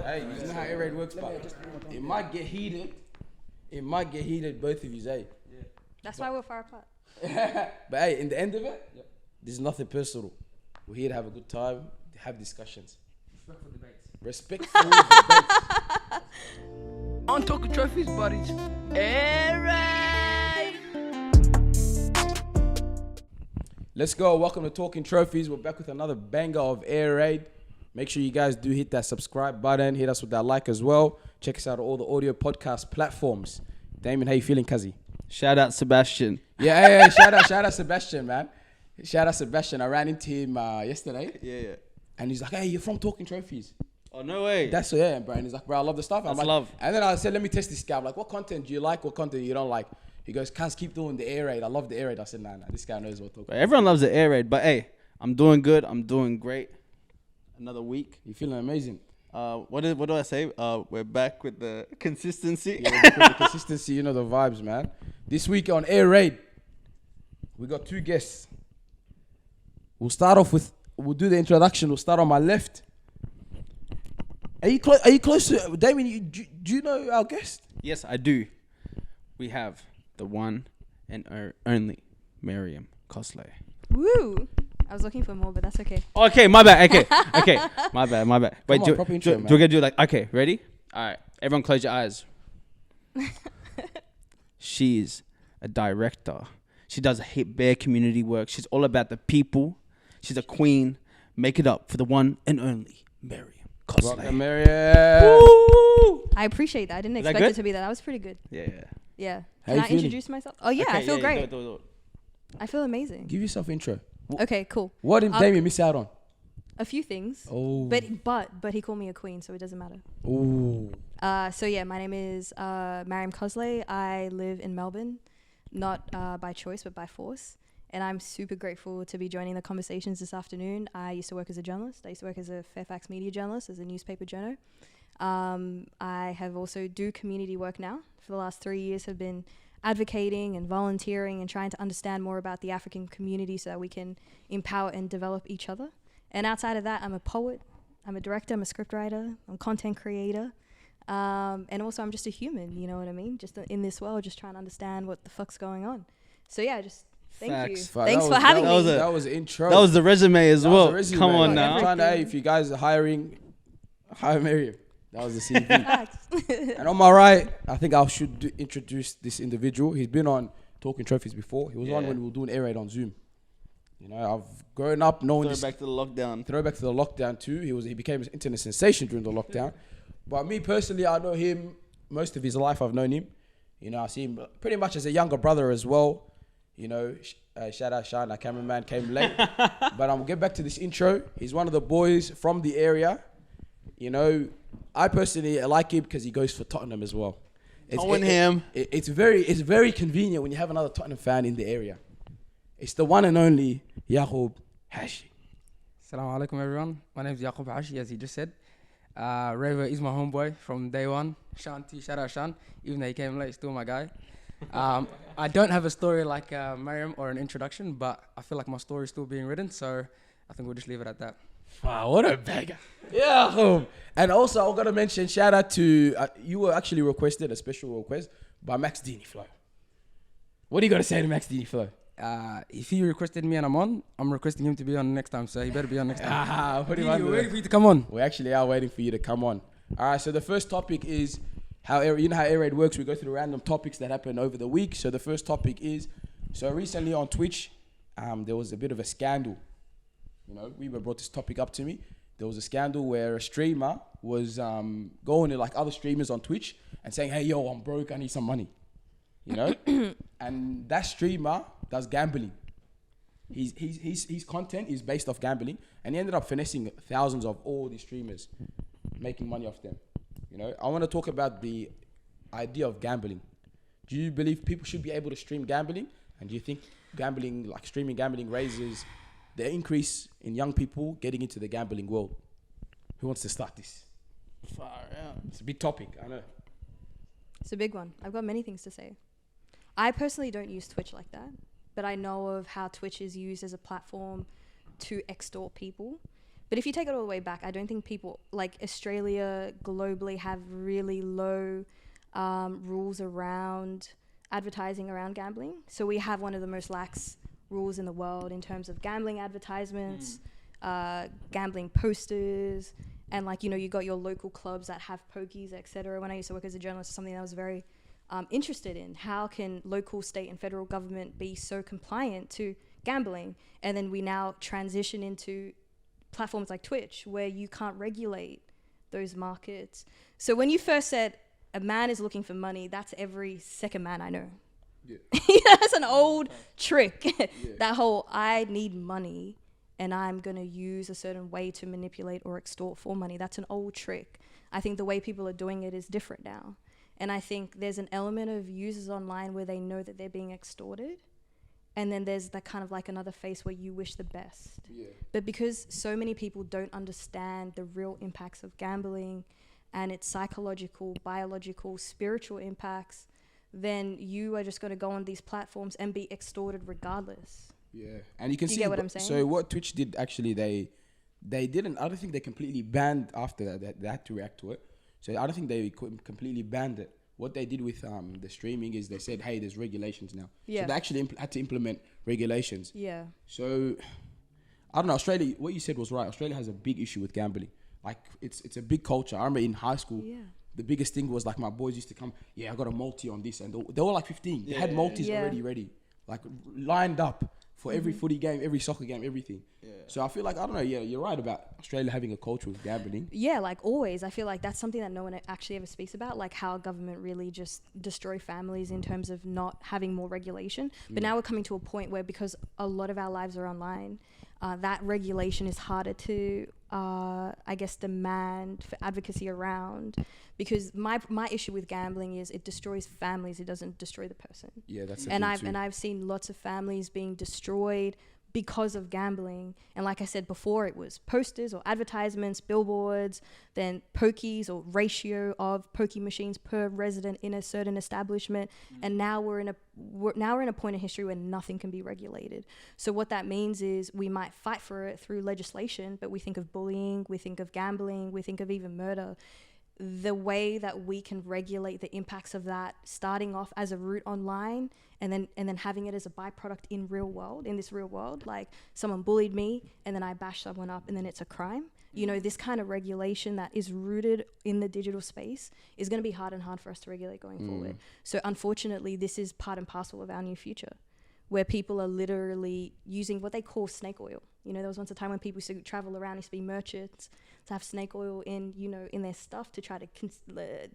Hey, you know how air raid works, but it might get heated. It might get heated, both of you, hey. Yeah. That's why we're far apart. But hey, in the end of it, there's nothing personal. We're here to have a good time, to have discussions. Respectful debates. Respectful debates. On Talking Trophies, buddies. Alright. Let's go. Welcome to Talking Trophies. We're back with another banger of air raid. Make sure you guys do hit that subscribe button. Hit us with that like as well. Check us out on all the audio podcast platforms. Damon, how you feeling, Kazi? Shout out Sebastian. Yeah, shout out Sebastian, man. Shout out Sebastian. I ran into him yesterday. Yeah. And he's like, hey, you're from Talking Trophies. Oh, no way. That's yeah, bro. And he's like, bro, I love the stuff. That's I'm like, love. And then I said, let me test this guy. I'm like, what content do you like? What content you don't like? He goes, Kaz, keep doing the air raid. I love the air raid. I said, nah, this guy knows what talking. Everyone loves the air raid, but hey, I'm doing good. I'm doing great. Another week. You feeling amazing? What do I say? We're back with the consistency. Yeah, the consistency, you know the vibes, man. This week on air raid, we got two guests. We'll do the introduction. We'll start on my left. Are you close to Damien? Do you know our guest? Yes, I do. We have the one and only Mariam Cosley. Woo! I was looking for more, but that's okay. Okay, my bad. Okay, my bad. Wait, on, proper intro, do man. we're gonna do like okay? Ready? All right, everyone, close your eyes. She's a director. She does bare community work. She's all about the people. She's a queen. Make it up for the one and only Mariam Cosley. Welcome, Mariam. Woo! I appreciate that. I didn't Is that expect it good? to be that. That was pretty good. Yeah. Yeah. How Can you I feeling? introduce myself? Oh, yeah. Okay, I feel great. do it. I feel amazing. Give yourself intro. Okay, cool. What did Damien miss out on? A few things. Oh. But he called me a queen, so it doesn't matter. Ooh. So yeah, my name is Mariam Cosley. I live in Melbourne, not by choice but by force. And I'm super grateful to be joining the conversations this afternoon. I used to work as a journalist. I used to work as a Fairfax media journalist, as a newspaper journo. I have also do community work now. For the last 3 years have been advocating and volunteering and trying to understand more about the African community so that we can empower and develop each other. And outside of that, I'm a poet, I'm a director, I'm a scriptwriter, I'm a content creator. And also I'm just a human, you know what I mean? Just in this world, just trying to understand what the fuck's going on. So yeah, just thank you. Facts. Thanks for having me. That was the intro. That was the resume as That well. was the resume. Come on Like, now. I'm trying to, hey, if you guys are hiring, hire Mariam. That was the CV. Facts. And on my right, I think I should introduce this individual. He's been on Talking Trophies before. He was on when we were doing air raid on Zoom. You know, I've grown up knowing this. Throwback to the lockdown. Throwback to the lockdown too. He became an internet sensation during the lockdown. But me personally, I know him most of his life. I've known him. You know, I see him pretty much as a younger brother as well. You know, shout out Sean, our cameraman came late. But I'll get back to this intro. He's one of the boys from the area. You know, I personally like him because he goes for Tottenham as well. It's very convenient when you have another Tottenham fan in the area. It's the one and only Yaqub Hashi. Assalamu alaikum, everyone. My name is Yaqub Hashi, as he just said. Raver is my homeboy from day one. Shanti, shout out Shan. Even though he came late, still my guy. I don't have a story like Mariam or an introduction, but I feel like my story is still being written, so I think we'll just leave it at that. Wow, what a bagger. Yeah. And also, I'm going to mention, shout out to, you were actually requested, a special request, by Max Dini Flow. What are you going to say to Max Dini Flow? If he requested me and I'm on, I'm requesting him to be on next time, so he better be on next time. What do you We're want? waiting for you to come on. We actually are waiting for you to come on. All right, so the first topic is you know how air raid works. We go through random topics that happen over the week. So the first topic is, so recently on Twitch, there was a bit of a scandal. You know, Weaver brought this topic up to me. There was a scandal where a streamer was going to like other streamers on Twitch and saying, hey, yo, I'm broke, I need some money. You know? And that streamer does gambling. His content is based off gambling, and he ended up finessing thousands of all these streamers, making money off them. You know, I want to talk about the idea of gambling. Do you believe people should be able to stream gambling? And do you think gambling, like streaming gambling, raises the increase in young people getting into the gambling world? Who wants to start this? Far out. It's a big topic, I know. It's a big one. I've got many things to say. I personally don't use Twitch like that, but I know of how Twitch is used as a platform to extort people. But if you take it all the way back, I don't think people like Australia globally have really low rules around advertising around gambling. So we have one of the most lax rules in the world in terms of gambling advertisements, gambling posters, and like, you know, you got your local clubs that have pokies, etc. When I used to work as a journalist, something that I was very interested in. How can local, state, and federal government be so compliant to gambling? And then we now transition into platforms like Twitch, where you can't regulate those markets. So when you first said a man is looking for money, that's every second man I know. Yeah. That's an old trick. That whole, I need money and I'm going to use a certain way to manipulate or extort for money. That's an old trick. I think the way people are doing it is different now. And I think there's an element of users online where they know that they're being extorted. And then there's that kind of like another face where you wish the best. Yeah. But because so many people don't understand the real impacts of gambling and its psychological, biological, spiritual impacts, then you are just going to go on these platforms and be extorted regardless. Yeah, and you can see get what I'm saying? So what Twitch did actually, they didn't. I don't think they completely banned after that. They had to react to it. So I don't think they completely banned it. What they did with the streaming is they said, hey, there's regulations now. Yeah. So they actually had to implement regulations. Yeah. So I don't know. Australia, what you said was right. Australia has a big issue with gambling. Like it's a big culture. I remember in high school. Yeah. The biggest thing was like my boys used to come, yeah, I got a multi on this. And they were like 15. They had multis already ready. Like lined up for every footy game, every soccer game, everything. Yeah. So I feel like, I don't know, yeah, you're right about Australia having a culture of gambling. Yeah, like always. I feel like that's something that no one actually ever speaks about, like how government really just destroy families in terms of not having more regulation. But now we're coming to a point where, because a lot of our lives are online, that regulation is harder to, I guess, demand for advocacy around. Because my issue with gambling is it destroys families. It doesn't destroy the person. Yeah, that's and I've seen lots of families being destroyed because of gambling. And like I said before, it was posters or advertisements, billboards, then pokies or ratio of pokey machines per resident in a certain establishment. And now we're in a point in history where nothing can be regulated. So what that means is we might fight for it through legislation, but we think of bullying, we think of gambling, we think of even murder. The way that we can regulate the impacts of that, starting off as a route online and then having it as a byproduct in this real world, like someone bullied me and then I bash someone up and then it's a crime. You know, this kind of regulation that is rooted in the digital space is going to be hard and hard for us to regulate going forward. So unfortunately, this is part and parcel of our new future, where people are literally using what they call snake oil. You know, there was once a time when people used to travel around, used to be merchants, to have snake oil in their stuff to try to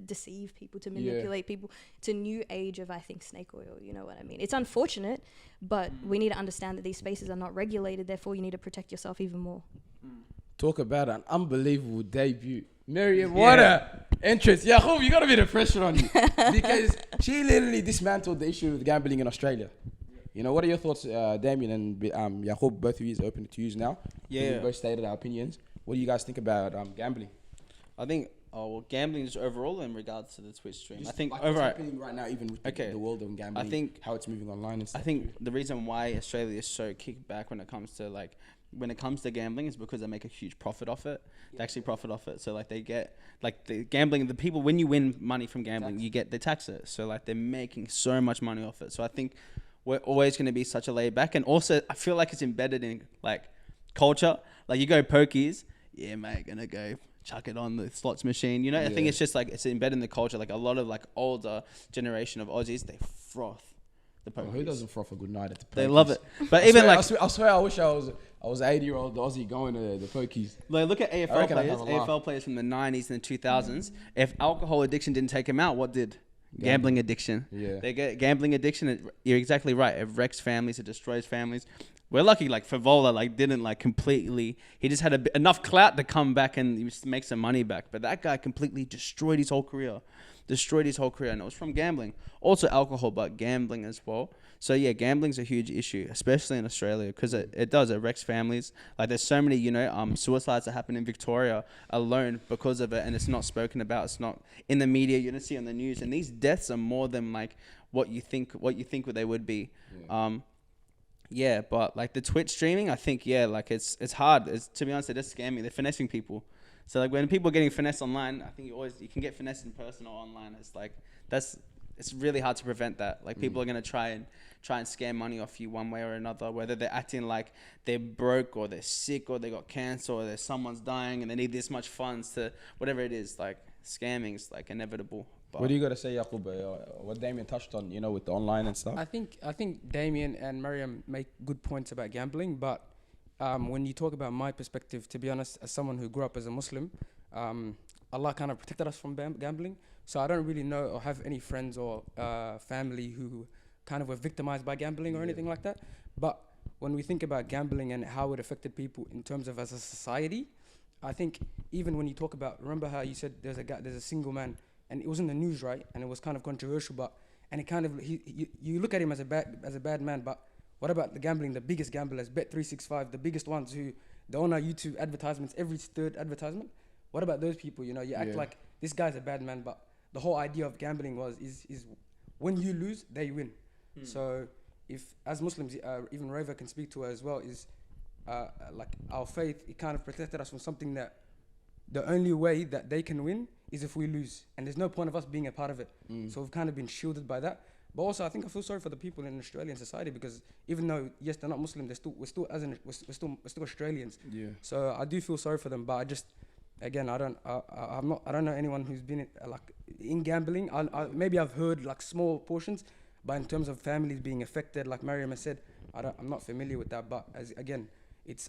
deceive people, to manipulate people. It's a new age of, I think, snake oil. You know what I mean? It's unfortunate, but we need to understand that these spaces are not regulated. Therefore, you need to protect yourself even more. Talk about an unbelievable debut. Mariam, what a entrance. Yaqub, you got a bit of pressure on you. Because she literally dismantled the issue with gambling in Australia. You know, what are your thoughts, Damien and Yaqub? Both of you is open to use now. Yeah. We both stated our opinions. What do you guys think about gambling? I think, gambling is overall in regards to the Twitch stream. Just I think like overall, what's happening right now, even with the world of gambling, I think how it's moving online and stuff. I think the reason why Australia is so kicked back when it comes to gambling is because they make a huge profit off it. Yeah. They actually profit off it. So like they get like the gambling, the people, when you win money from gambling, they tax it. So like they're making so much money off it. So I think we're always going to be such a laid back, and also I feel like it's embedded in like culture. Like you go pokies, yeah mate, gonna go chuck it on the slots machine. You know, I think it's just like it's embedded in the culture. Like a lot of like older generation of Aussies, they froth the pokies. Who doesn't froth a good night at the pokies? They love it. But I swear, I wish I was an 80-year-old Aussie going to the pokies. Like look at AFL players. AFL players from the 90s and the 2000s. If alcohol addiction didn't take them out, what did? Gambling addiction. Yeah. They get gambling addiction. You're exactly right. It wrecks families. It destroys families. We're lucky, like Favola, like didn't like completely. He just had enough clout to come back and make some money back. But that guy completely destroyed his whole career. And it was from gambling. Also alcohol, but gambling as well. So yeah, gambling's a huge issue, especially in Australia, because it wrecks families. Like there's so many, suicides that happen in Victoria alone because of it, and it's not spoken about. It's not in the media. You don't see it on the news, and these deaths are more than like what you think they would be. Yeah. Yeah, but like the Twitch streaming, I think like it's hard. To be honest, they're just scamming. They're finessing people. So like when people are getting finessed online, I think you can get finessed in person or online. It's like it's really hard to prevent that. Like people are gonna try and scam money off you one way or another. Whether they're acting like they're broke or they're sick or they got cancer or there's someone's dying and they need this much funds to whatever it is. Like scamming is like inevitable. But what do you got to say, Yaqub? What Damien touched on, with the online and stuff. I think Damien and Mariam make good points about gambling, but when you talk about my perspective, to be honest, as someone who grew up as a Muslim, Allah kind of protected us from gambling. So I don't really know or have any friends or family who kind of were victimized by gambling or anything like that. But when we think about gambling and how it affected people in terms of as a society, I think even when you talk about, remember how you said there's a single man, and it was in the news, right? And it was kind of controversial, and it kind of you look at him as a bad man, but what about the gambling? The biggest gamblers, Bet365, the biggest ones who they own our YouTube advertisements, every third advertisement. What about those people? You act like this guy's a bad man, but the whole idea of gambling is when you lose, they win. So if as Muslims, even Reva can speak to her as well, is like our faith, it kind of protected us from something that the only way that they can win is if we lose, and there's no point of us being a part of it. So we've kind of been shielded by that. But also, I think I feel sorry for the people in Australian society, because even though yes they're not Muslim, we're still Australians. Yeah. So I do feel sorry for them, but I just again I don't know anyone who's been in gambling. Maybe I've heard like small portions, but in terms of families being affected, like Mariam has said, I'm not familiar with that. But it's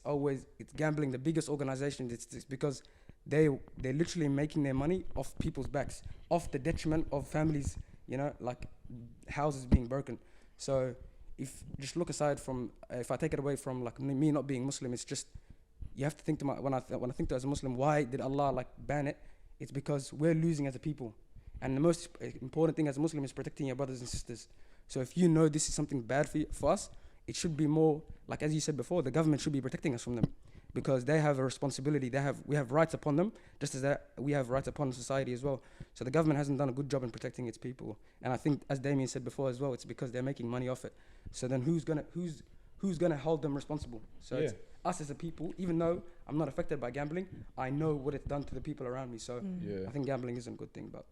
gambling. The biggest organization. It's because they're literally making their money off people's backs, off the detriment of families. Like houses being broken. So if just look aside from, if I take it away from like me not being Muslim, it's just you have to think to when I think to as a Muslim, why did Allah like ban it? It's because we're losing as a people, and the most important thing as a Muslim is protecting your brothers and sisters. So if this is something bad for us, it should be more like, as you said before, the government should be protecting us from them, because they have a responsibility. We have rights upon them, just as that we have rights upon society as well. So the government hasn't done a good job in protecting its people. And I think, as Damien said before as well, it's because they're making money off it. So then who's gonna hold them responsible? So it's us as a people. Even though I'm not affected by gambling, I know what it's done to the people around me. So I think gambling isn't a good thing, but.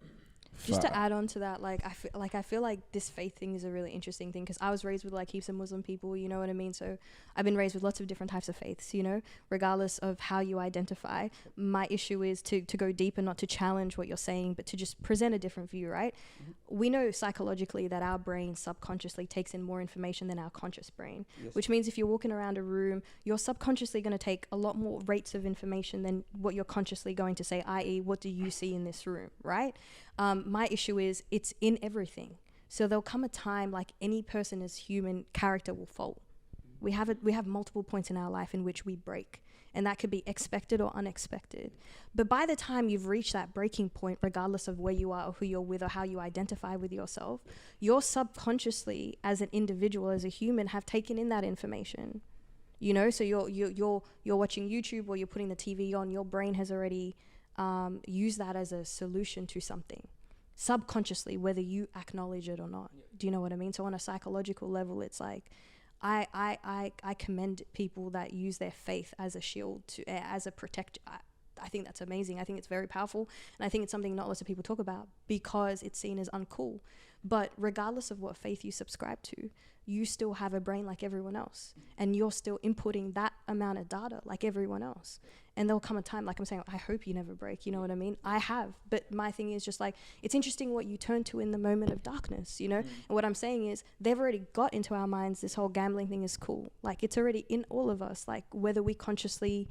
Just to add on to that, I feel like this faith thing is a really interesting thing, because I was raised with like heaps of Muslim people, you know what I mean? So I've been raised with lots of different types of faiths, regardless of how you identify. My issue is to go deeper, not to challenge what you're saying, but to just present a different view, right? Mm-hmm. We know psychologically that our brain subconsciously takes in more information than our conscious brain, which means if you're walking around a room, you're subconsciously going to take a lot more rates of information than what you're consciously going to say, i.e. what do you see in this room, right? My issue is it's in everything. So there'll come a time, like any person is human, character will fall. We have multiple points in our life in which we break, and that could be expected or unexpected. But by the time you've reached that breaking point, regardless of where you are or who you're with or how you identify with yourself, you're subconsciously, as an individual, as a human, have taken in that information. So you're watching YouTube or you're putting the TV on. Your brain has already use that as a solution to something subconsciously, whether you acknowledge it or not. Do you know what I mean? So on a psychological level, it's like I commend people that use their faith as a shield as a protector. I think that's amazing. I think it's very powerful, and I think it's something not lots of people talk about because it's seen as uncool. But regardless of what faith you subscribe to, you still have a brain like everyone else, and you're still inputting that amount of data like everyone else. And there'll come a time, like I'm saying, I hope you never break, you know what I mean? I have, but my thing is just like, it's interesting what you turn to in the moment of darkness, And what I'm saying is, they've already got into our minds this whole gambling thing is cool. Like, it's already in all of us, like whether we consciously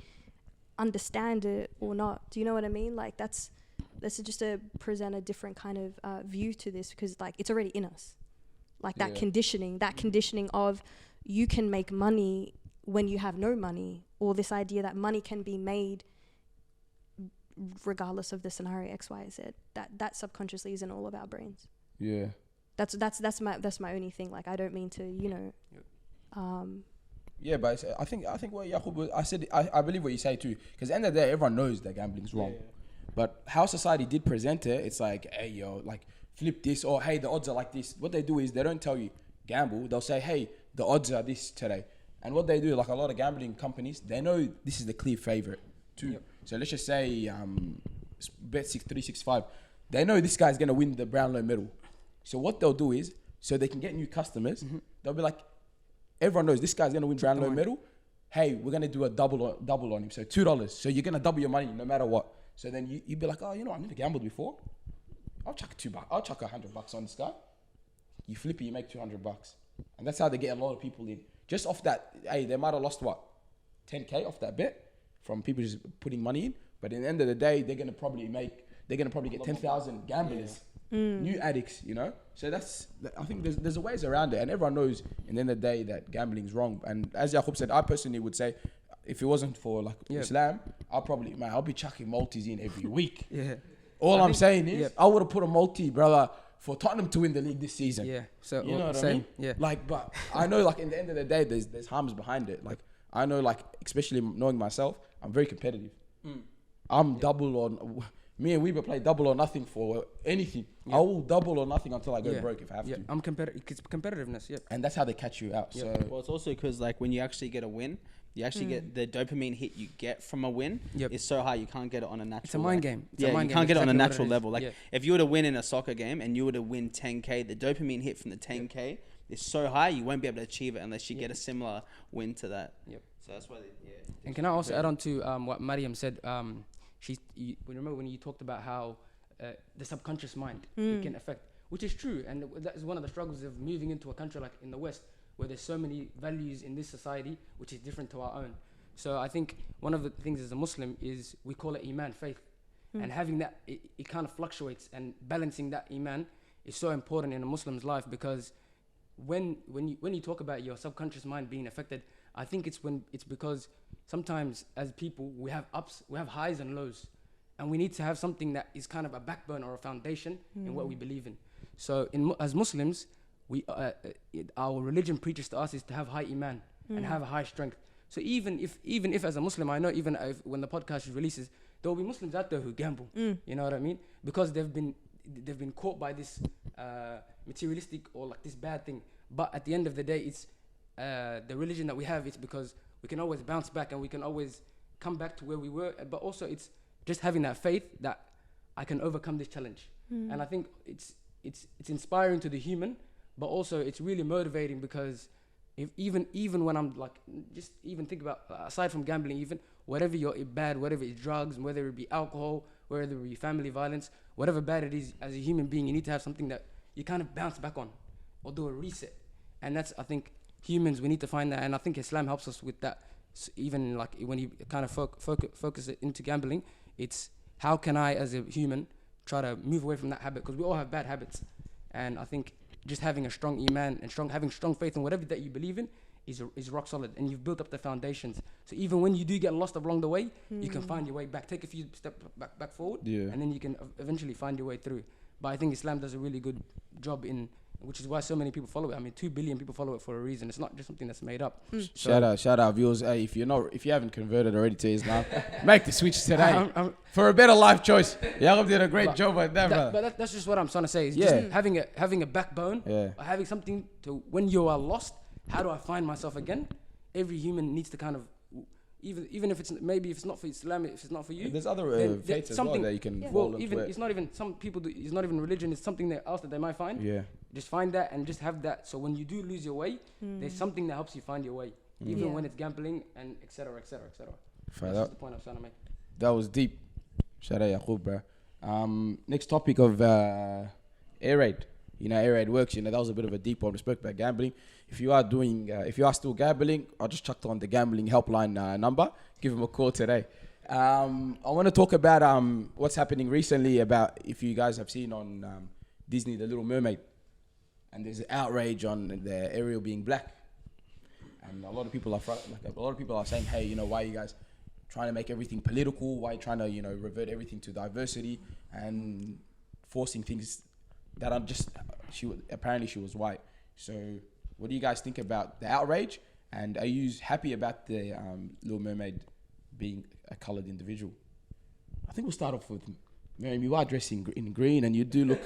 understand it or not. Do you know what I mean? Like, that's just to present a different kind of view to this, because like it's already in us. Like that conditioning of you can make money when you have no money, or this idea that money can be made regardless of the scenario X, Y, Z. That subconsciously is in all of our brains. Yeah. That's my only thing. Like, I don't mean to, yeah, but I think what Yaqub was, I believe what you say too, because at the end of the day, everyone knows that gambling's wrong. Yeah. But how society did present it, it's like, hey, like flip this, or hey, the odds are like this. What they do is they don't tell you gamble. They'll say, hey, the odds are this today. And what they do, like a lot of gambling companies, they know this is the clear favorite too. Yep. So let's just say bet 365. They know this guy's gonna win the Brownlow medal. So what they'll do is, so they can get new customers, they'll be like, everyone knows this guy's gonna win Brownlow medal. Hey, we're gonna do a double on him. So $2. So you're gonna double your money no matter what. So then you'd be like, oh, you know, I've never gambled before. I'll chuck $2. I'll chuck $100 on this guy. You flip it, you make $200, and that's how they get a lot of people in. Just off that, hey, they might have lost what, 10K off that bet from people just putting money in. But at the end of the day, they're gonna probably get 10,000 gamblers, new addicts, you know. So I think there's ways around it, and everyone knows. In the end of the day, that gambling's wrong. And as Yaqub said, I personally would say, if it wasn't for like Islam, I'll be chucking multis in every week. All I'm saying is, I would have put a multi, brother, for Tottenham to win the league this season. Yeah. So you know what I mean? Yeah. Like, but I know, like, in the end of the day, there's harms behind it. Like, I know, like, especially knowing myself, I'm very competitive. I'm double on. Me and Weber play double or nothing for anything. I will double or nothing until I go broke if I have to. I'm competitive. It's competitiveness. Yeah. And that's how they catch you out. So well, it's also because like when you actually get a win, you actually get the dopamine hit you get from a win is so high you can't get it on a natural. It's a mind game. You can't get it on a natural level. Like if you were to win in a soccer game and you were to win 10K, the dopamine hit from the 10K is so high you won't be able to achieve it unless you get a similar win to that. So that's why. And can I also add on to what Mariam said? Remember when you talked about how the subconscious mind it can affect, which is true, and that is one of the struggles of moving into a country like in the West, where there's so many values in this society which is different to our own. So I think one of the things as a Muslim is we call it iman, faith, and having that it kind of fluctuates, and balancing that iman is so important in a Muslim's life, because when you talk about your subconscious mind being affected, I think it's because sometimes as people we have highs and lows, and we need to have something that is kind of a backbone or a foundation in what we believe in. So as Muslims, our religion preaches to us is to have high iman and have a high strength. So even if as a Muslim, I know even if when the podcast releases, there will be Muslims out there who gamble. You know what I mean? Because they've been caught by this materialistic or like this bad thing. But at the end of the day, it's the religion that we have. It's because we can always bounce back and we can always come back to where we were. But also, it's just having that faith that I can overcome this challenge. And I think it's inspiring to the human, but also it's really motivating, because if even when I'm like, just even think about, aside from gambling, even whatever you're bad, whatever it's drugs, whether it be alcohol, whether it be family violence, whatever bad it is, as a human being, you need to have something that you kind of bounce back on or do a reset. And that's, I think, humans, we need to find that. And I think Islam helps us with that. So even like when you kind of focus it into gambling, it's how can I, as a human, try to move away from that habit, because we all have bad habits. And I think just having a strong iman and having strong faith in whatever that you believe in is rock solid, and you've built up the foundations. So even when you do get lost along the way, you can find your way back. Take a few steps back forward, and then you can eventually find your way through. But I think Islam does a really good job in, which is why so many people follow it. I mean, 2 billion people follow it for a reason. It's not just something that's made up. Shout out viewers. Hey, if you haven't converted already to Islam, make the switch today for a better life choice. Yaqub did a great job at that, brother. But that's just what I'm trying to say. Is just having a backbone, or having something to, when you are lost, how do I find myself again? Every human needs to kind of, even if it's maybe if it's not for Islam, if it's not for you, there's other faiths as well that you can. Well, even it's not even some people. It's not even religion. It's something else that they might find. Just find that and just have that. So when you do lose your way, there's something that helps you find your way, even when it's gambling and etc. Etc. Etc. That's the point I'm trying to make. That was deep. Shout out Yaqub, bro. Next topic of air raid. You know, air raid works. You know, that was a bit of a deep one. We spoke about gambling. If you are still gambling, I just chucked on the gambling helpline number. Give them a call today. I want to talk about what's happening recently, about if you guys have seen on Disney, The Little Mermaid, and there's an outrage on the Ariel being black, and a lot of people are saying, hey, you know, why are you guys trying to make everything political? Why are you trying to, you know, revert everything to diversity and forcing things that are just, apparently she was white. So what do you guys think about the outrage? And are you happy about the Little Mermaid being a coloured individual? I think we'll start off with Mariam. You are dressing in green, and you do look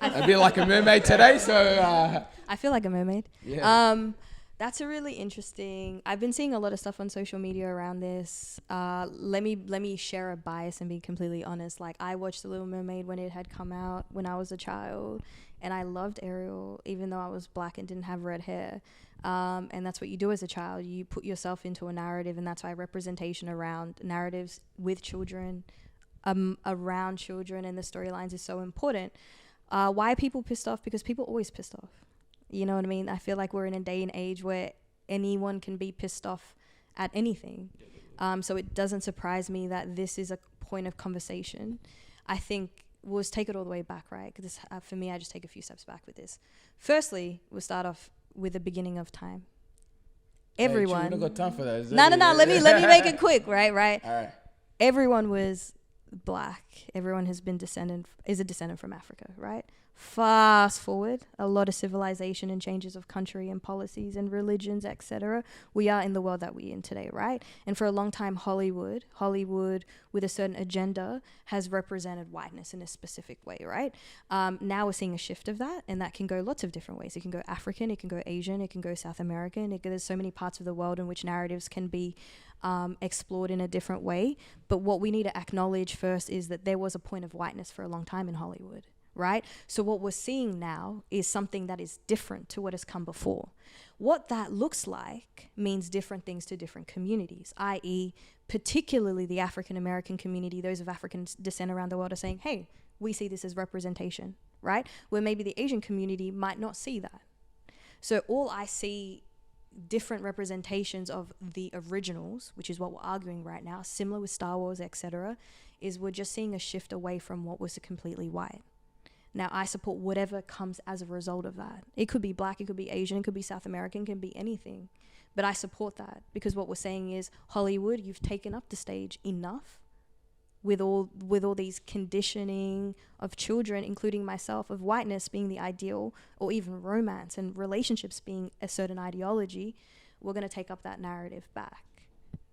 a bit like a mermaid today. So I feel like a mermaid. Yeah. That's a really interesting. I've been seeing a lot of stuff on social media around this. Let me share a bias and be completely honest. Like, I watched The Little Mermaid when it had come out when I was a child, and I loved Ariel even though I was black and didn't have red hair. And that's what you do as a child. You put yourself into a narrative, and that's why representation around narratives with children, around children and the storylines is so important. Why are people pissed off? Because people always pissed off. You know what I mean? I feel like we're in a day and age where anyone can be pissed off at anything. So it doesn't surprise me that this is a point of conversation. I think we'll take it all the way back, right? Because for me, I just take a few steps back with this. Firstly, we'll start off with the beginning of time. Everyone. We don't got time for that. No. Let me make it quick, right? All right. Everyone was black. Everyone is a descendant from Africa, right? Fast forward, a lot of civilization and changes of country and policies and religions, etc. We are in the world that we're in today, right? And for a long time, Hollywood with a certain agenda has represented whiteness in a specific way, right? Now we're seeing a shift of that, and that can go lots of different ways. It can go African, it can go Asian, it can go South American. There's so many parts of the world in which narratives can be explored in a different way. But what we need to acknowledge first is that there was a point of whiteness for a long time in Hollywood. Right? So what we're seeing now is something that is different to what has come before. What that looks like means different things to different communities, i.e., particularly the African American community, those of African descent around the world are saying, hey, we see this as representation, right? Where maybe the Asian community might not see that. So all I see different representations of the originals, which is what we're arguing right now, similar with Star Wars, etc., is we're just seeing a shift away from what was completely white. Now, I support whatever comes as a result of that. It could be black, it could be Asian, it could be South American, it could be anything. But I support that because what we're saying is, Hollywood, you've taken up the stage enough with all these conditioning of children, including myself, of whiteness being the ideal, or even romance and relationships being a certain ideology. We're going to take up that narrative back.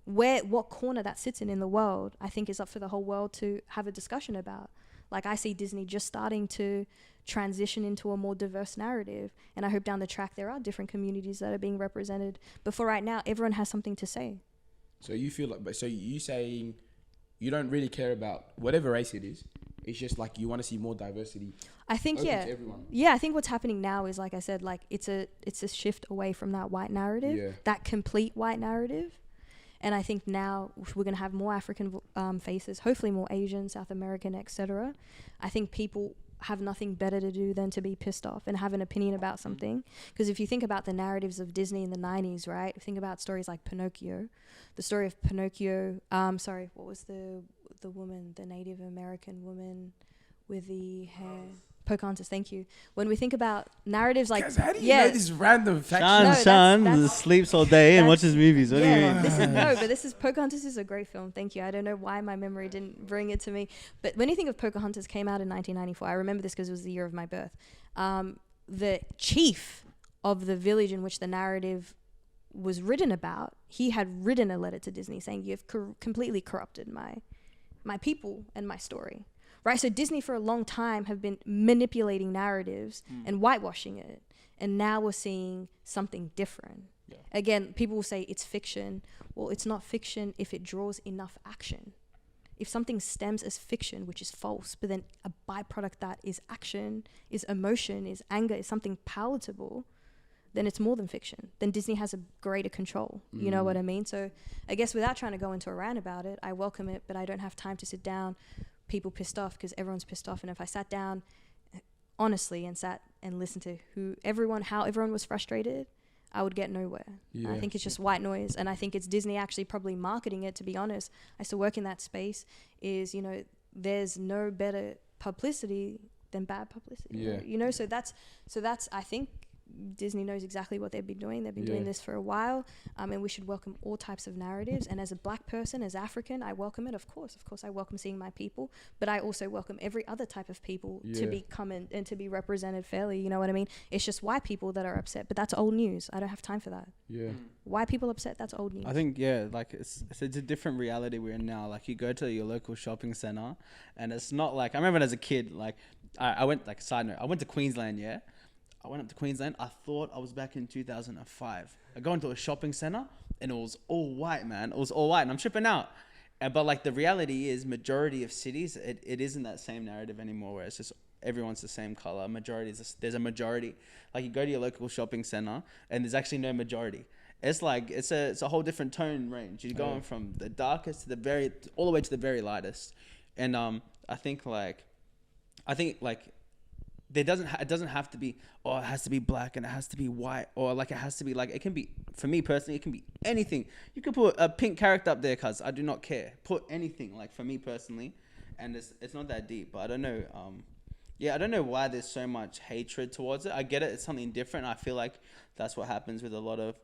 What corner that sits in the world, I think is up for the whole world to have a discussion about. Like, I see Disney just starting to transition into a more diverse narrative. And I hope down the track there are different communities that are being represented. But for right now, everyone has something to say. So you feel like, so you saying you don't really care about whatever race it is. It's just like you want to see more diversity. I think, yeah. To everyone. Yeah, I think what's happening now is, like I said, like it's a shift away from that white narrative, that complete white narrative. And I think now we're going to have more African faces, hopefully more Asian, South American, etc. I think people have nothing better to do than to be pissed off and have an opinion about something. Because if you think about the narratives of Disney in the 90s, right? Think about stories like Pinocchio. The story of Pinocchio, what was the woman, the Native American woman with the hair? Pocahontas, thank you. When we think about narratives like... Guys, how do you know these random facts? Sean sleeps all day and watches movies. What do you mean? This is Pocahontas is a great film. Thank you. I don't know why my memory didn't bring it to me. But when you think of Pocahontas, came out in 1994. I remember this because it was the year of my birth. The chief of the village in which the narrative was written about, he had written a letter to Disney saying, you've completely corrupted my people and my story. Right, so Disney for a long time have been manipulating narratives and whitewashing it. And now we're seeing something different. Yeah. Again, people will say it's fiction. Well, it's not fiction if it draws enough action. If something stems as fiction, which is false, but then a byproduct that is action, is emotion, is anger, is something palatable, then it's more than fiction. Then Disney has a greater control. You know what I mean? So I guess without trying to go into a rant about it, I welcome it, but I don't have time to sit down people pissed off because everyone's pissed off. And if I sat down honestly and sat and listened to how everyone was frustrated, I would get nowhere. I think it's just white noise. And I think it's Disney actually probably marketing it, to be honest. I still work in that space, is, there's no better publicity than bad publicity. So that's I think Disney knows exactly what they've been doing. They've been doing this for a while, and we should welcome all types of narratives. And as a black person, as African, I welcome it. Of course, I welcome seeing my people, but I also welcome every other type of people to be and to be represented fairly. You know what I mean? It's just white people that are upset, but that's old news. I don't have time for that. White people upset, that's old news. I think like it's a different reality we're in now. Like, you go to your local shopping center, and it's not like, I remember as a kid, like I went, like, side note, I went to Queensland. I went up to Queensland. I thought I was back in 2005. I go into a shopping center and it was all white, man. It was all white, and I'm tripping out. But like the reality is, majority of cities, it isn't that same narrative anymore, where it's just everyone's the same color. There's a majority. Like you go to your local shopping center and there's actually no majority. It's like it's a whole different tone range. You're going from the darkest to all the way to the very lightest. And I think it doesn't have to be, oh, it has to be black and it has to be white, or like it has to be like, it can be, for me personally, it can be anything. You could put a pink character up there, cuz I do not care. Put anything, like for me personally, and it's not that deep. But I don't know, I don't know why there's so much hatred towards it. I get it, it's something different. I feel like that's what happens with a lot of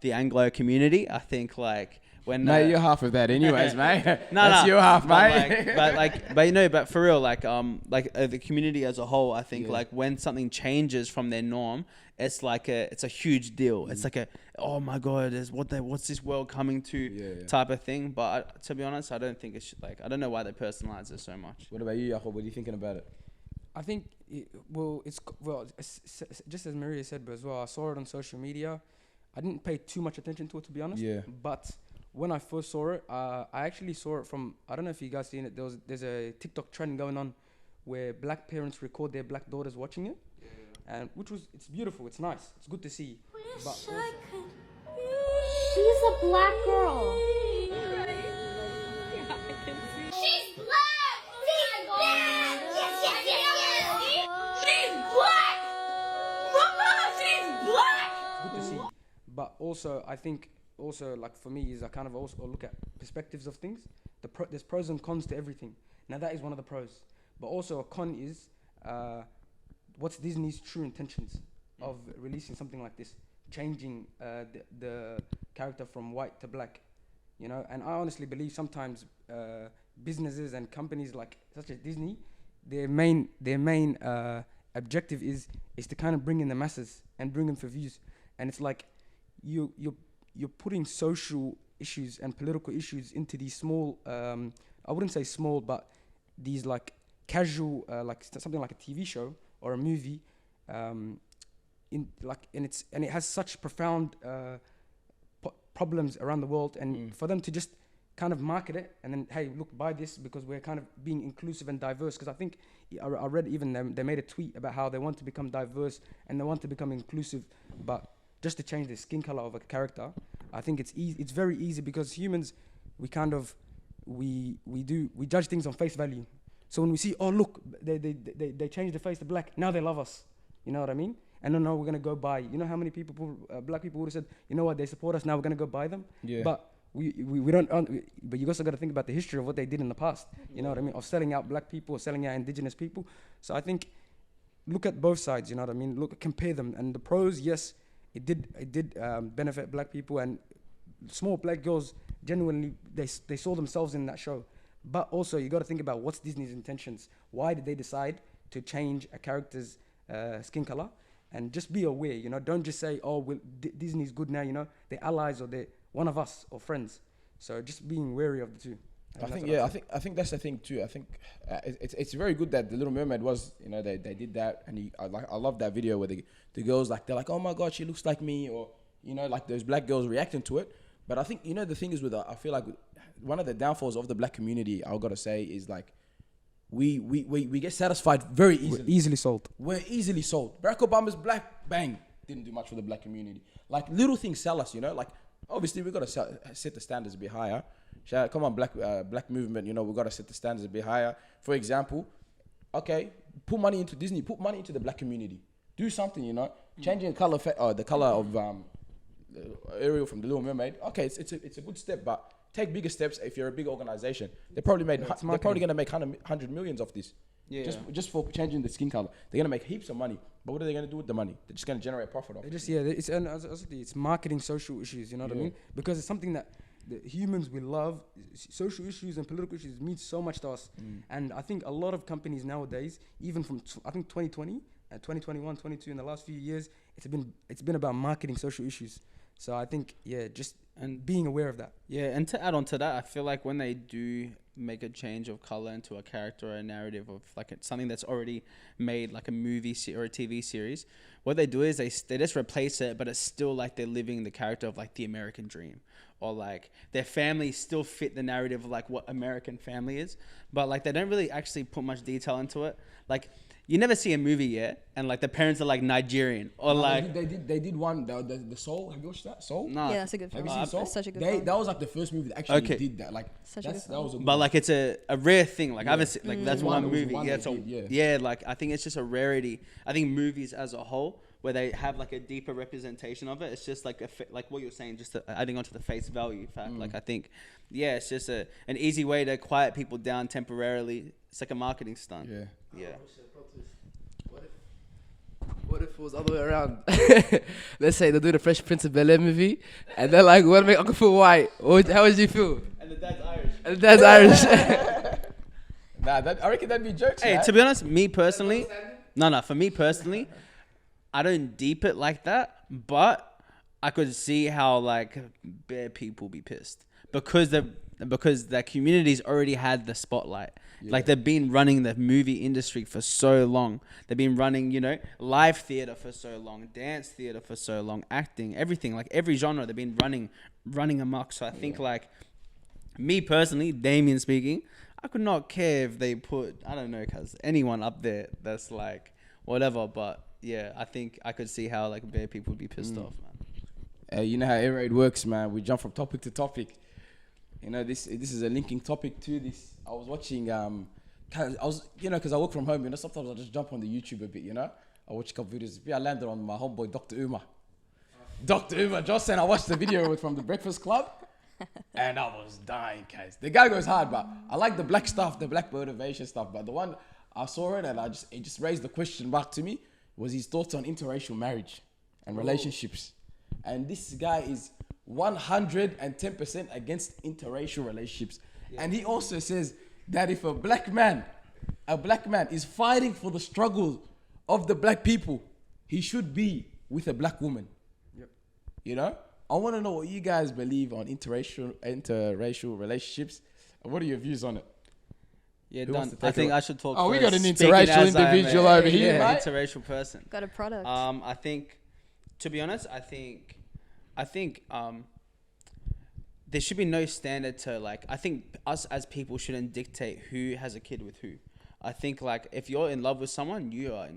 the Anglo community. I think like when mate, you're half of that anyways, mate. That's your half, mate. But for real, the community as a whole, I think like when something changes from their norm, it's like it's a huge deal. It's like oh my god, what's this world coming to type of thing. But to be honest, I don't think it should, like, I don't know why they personalize it so much. What about you, Yaqub? What are you thinking about it? I think it's just as Maria said, but as well, I saw it on social media. I didn't pay too much attention to it, to be honest. Yeah. But when I first saw it, I actually saw it from, I don't know if you guys seen it. There's a TikTok trend going on where black parents record their black daughters watching it, and it's beautiful. It's nice. It's good to see. But she's a black girl. She's black. She's black. Yes. She's black. Mama, she's black. It's good to see. But also, I think, like for me, is I kind of also look at perspectives of things. There's pros and cons to everything. Now that is one of the pros. But also a con is what's Disney's true intentions of releasing something like this, changing the character from white to black, you know. And I honestly believe sometimes businesses and companies like such as Disney, their main objective is to kind of bring in the masses and bring them for views. And it's like you're putting social issues and political issues into these small, I wouldn't say small, but these like casual, like something like a TV show or a movie, and it has such profound problems around the world, and for them to just kind of market it and then, hey, look, buy this because we're kind of being inclusive and diverse. Because I think I read even them, they made a tweet about how they want to become diverse and they want to become inclusive, but just to change the skin color of a character, I think it's easy. It's very easy because humans, we judge things on face value. So when we see, oh look, they changed the face to black, now they love us. You know what I mean? And no, we're gonna go buy. You know how many people, black people would have said, you know what, they support us, now we're gonna go buy them. Yeah. But we don't. But you also got to think about the history of what they did in the past. You know what I mean? Of selling out black people, or selling out indigenous people. So I think look at both sides. You know what I mean? Compare them. And the pros, yes, it did benefit black people, and small black girls genuinely they saw themselves in that show. But also you got to think about what's Disney's intentions. Why did they decide to change a character's skin color? And just be aware. You know, don't just say, oh, well, Disney's good now. You know, they're allies or they're one of us or friends. So just being wary of the two. I think that's the thing too. I think it's very good that the Little Mermaid was, you know, they did that, and I love that video where the girls they're like, oh my god, she looks like me, or you know, like those black girls reacting to it. But I think, you know, the thing is with I feel like one of the downfalls of the black community, I gotta say, is like we get satisfied very easily. We're easily sold. We're easily sold. Barack Obama's black, bang, didn't do much for the black community. Like little things sell us, you know. Like obviously we gotta set the standards a bit higher. Come on, black movement, you know, we gotta set the standards a bit higher. For example, okay, put money into Disney, put money into the black community. Do something, you know, changing the color of Ariel from the Little Mermaid. Okay, it's a good step, but take bigger steps. If you're a big organization, they're probably gonna make 100 millions off this. Yeah. Just for changing the skin color, they're gonna make heaps of money. But what are they gonna do with the money? They're just gonna generate profit off it. It's marketing social issues. You know what I mean? Because it's something that the humans will love. Social issues and political issues mean so much to us. And I think a lot of companies nowadays, even from I think 2020, 2021, 22, in the last few years, it's been about marketing social issues. So I think, just being aware of that. Yeah, and to add on to that, I feel like when they do make a change of color into a character or a narrative of like something that's already made, like a movie or a TV series, what they do is they just replace it, but it's still like they're living the character of like the American dream, or like their family still fit the narrative of like what American family is, but like they don't really actually put much detail into it. Like you never see a movie yet, and like the parents are like Nigerian or like they did one the Soul. Have you watched that Soul? no. Yeah, that's a good film. Have you seen Soul? That's such a good film. That was like the first movie that actually Okay. did that. Like Such a good that film. was a good But like it's a rare thing. Like I haven't seen, like that's one It was movie. one Yeah, they so did, yeah, like I think it's just a rarity. I think movies as a whole, where they have like a deeper representation of it, it's just like like what you're saying, just adding on to the face value fact. Like I think, yeah, it's just an easy way to quiet people down temporarily. It's like a marketing stunt. Yeah. Yeah. What if it was the other way around? Let's say they do the Fresh Prince of Bel-Air movie, and they're like, "What make Uncle Phil white?" How would you feel? And the dad's Irish. And the dad's Irish. I reckon that'd be jokes. Hey, man. to be honest, me personally, no, for me personally, I don't deep it like that, but I could see how like bare people be pissed because the community's already had the spotlight. Yeah. Like they've been running the movie industry for so long. They've been running, live theater for so long, dance theater for so long, acting, everything, like every genre they've been running amok. So I think like me personally, Damien speaking, I could not care if they put, I don't know, cause anyone up there that's like whatever, but yeah, I think I could see how like bare people would be pissed off, man. You know how air raid works, man. We jump from topic to topic. This is a linking topic to this. I was watching, because I work from home, sometimes I just jump on the YouTube a bit, I watch a couple videos. I landed on my homeboy, Dr. Umar. Dr. Umar Johnson, I watched the video from the Breakfast Club, and I was dying, guys. The guy goes hard, but I like the black stuff, the black motivation stuff, but the one I saw it, and it just raised the question back to me, was his thoughts on interracial marriage and relationships. And this guy is 110% against interracial relationships. Yeah. And he also says that if a black man is fighting for the struggle of the black people, he should be with a black woman. Yep. I want to know what you guys believe on interracial relationships. And what are your views on it? Yeah, Who wants done. to I take think it? I should talk. Oh, we first. got an Speaking interracial as I'm individual over here, yeah, mate. interracial person. Got a product. I think, to be honest, I think there should be no standard to like. I think us as people shouldn't dictate who has a kid with who. I think like if you're in love with someone, you are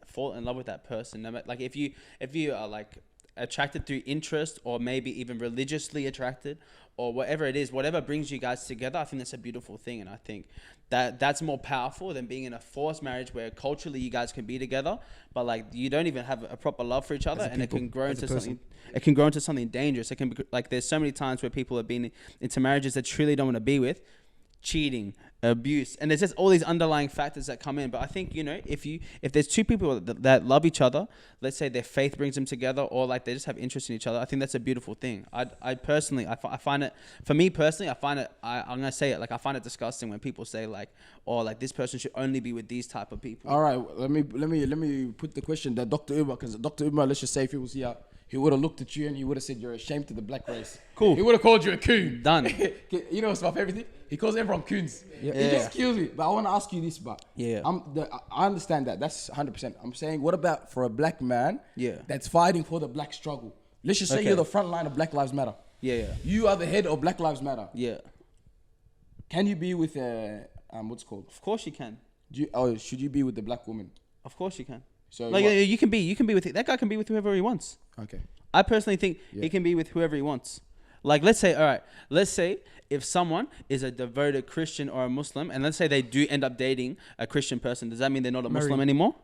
fall in love with that person. No matter, like if you are like attracted through interest or maybe even religiously attracted or whatever it is, whatever brings you guys together, I think that's a beautiful thing. And I think that's more powerful than being in a forced marriage where culturally you guys can be together, but like you don't even have a proper love for each other, and it can grow into something. It can grow into something dangerous. It can be like there's so many times where people have been into marriages that truly don't want to be with, cheating, abuse, and there's just all these underlying factors that come in. But I think if there's two people that love each other, let's say their faith brings them together, or like they just have interest in each other, I think that's a beautiful thing. I personally find it, for me personally, I'm gonna say it, like I find it disgusting when people say like, oh, like this person should only be with these type of people. All right, let me put the question that Dr. Umar, because Dr. Umar, let's just say if he was here, he would have looked at you and he would have said you're a shame to the black race. Cool. He would have called you a coon. Done. You know what's my favorite thing? He calls everyone coons. Yeah. He just kills me. But I want to ask you this, but Yeah. I understand that. That's 100%. I'm saying, what about for a black man that's fighting for the black struggle? Let's just say you're the front line of Black Lives Matter. Yeah. You are the head of Black Lives Matter. Yeah. Can you be with what's it called? Of course you can. Should you be with the black woman? Of course you can. So like you can be with that guy can be with whoever he wants. Okay. I personally think he can be with whoever he wants. Like let's say if someone is a devoted Christian or a Muslim, and let's say they do end up dating a Christian person, does that mean they're not a Muslim anymore?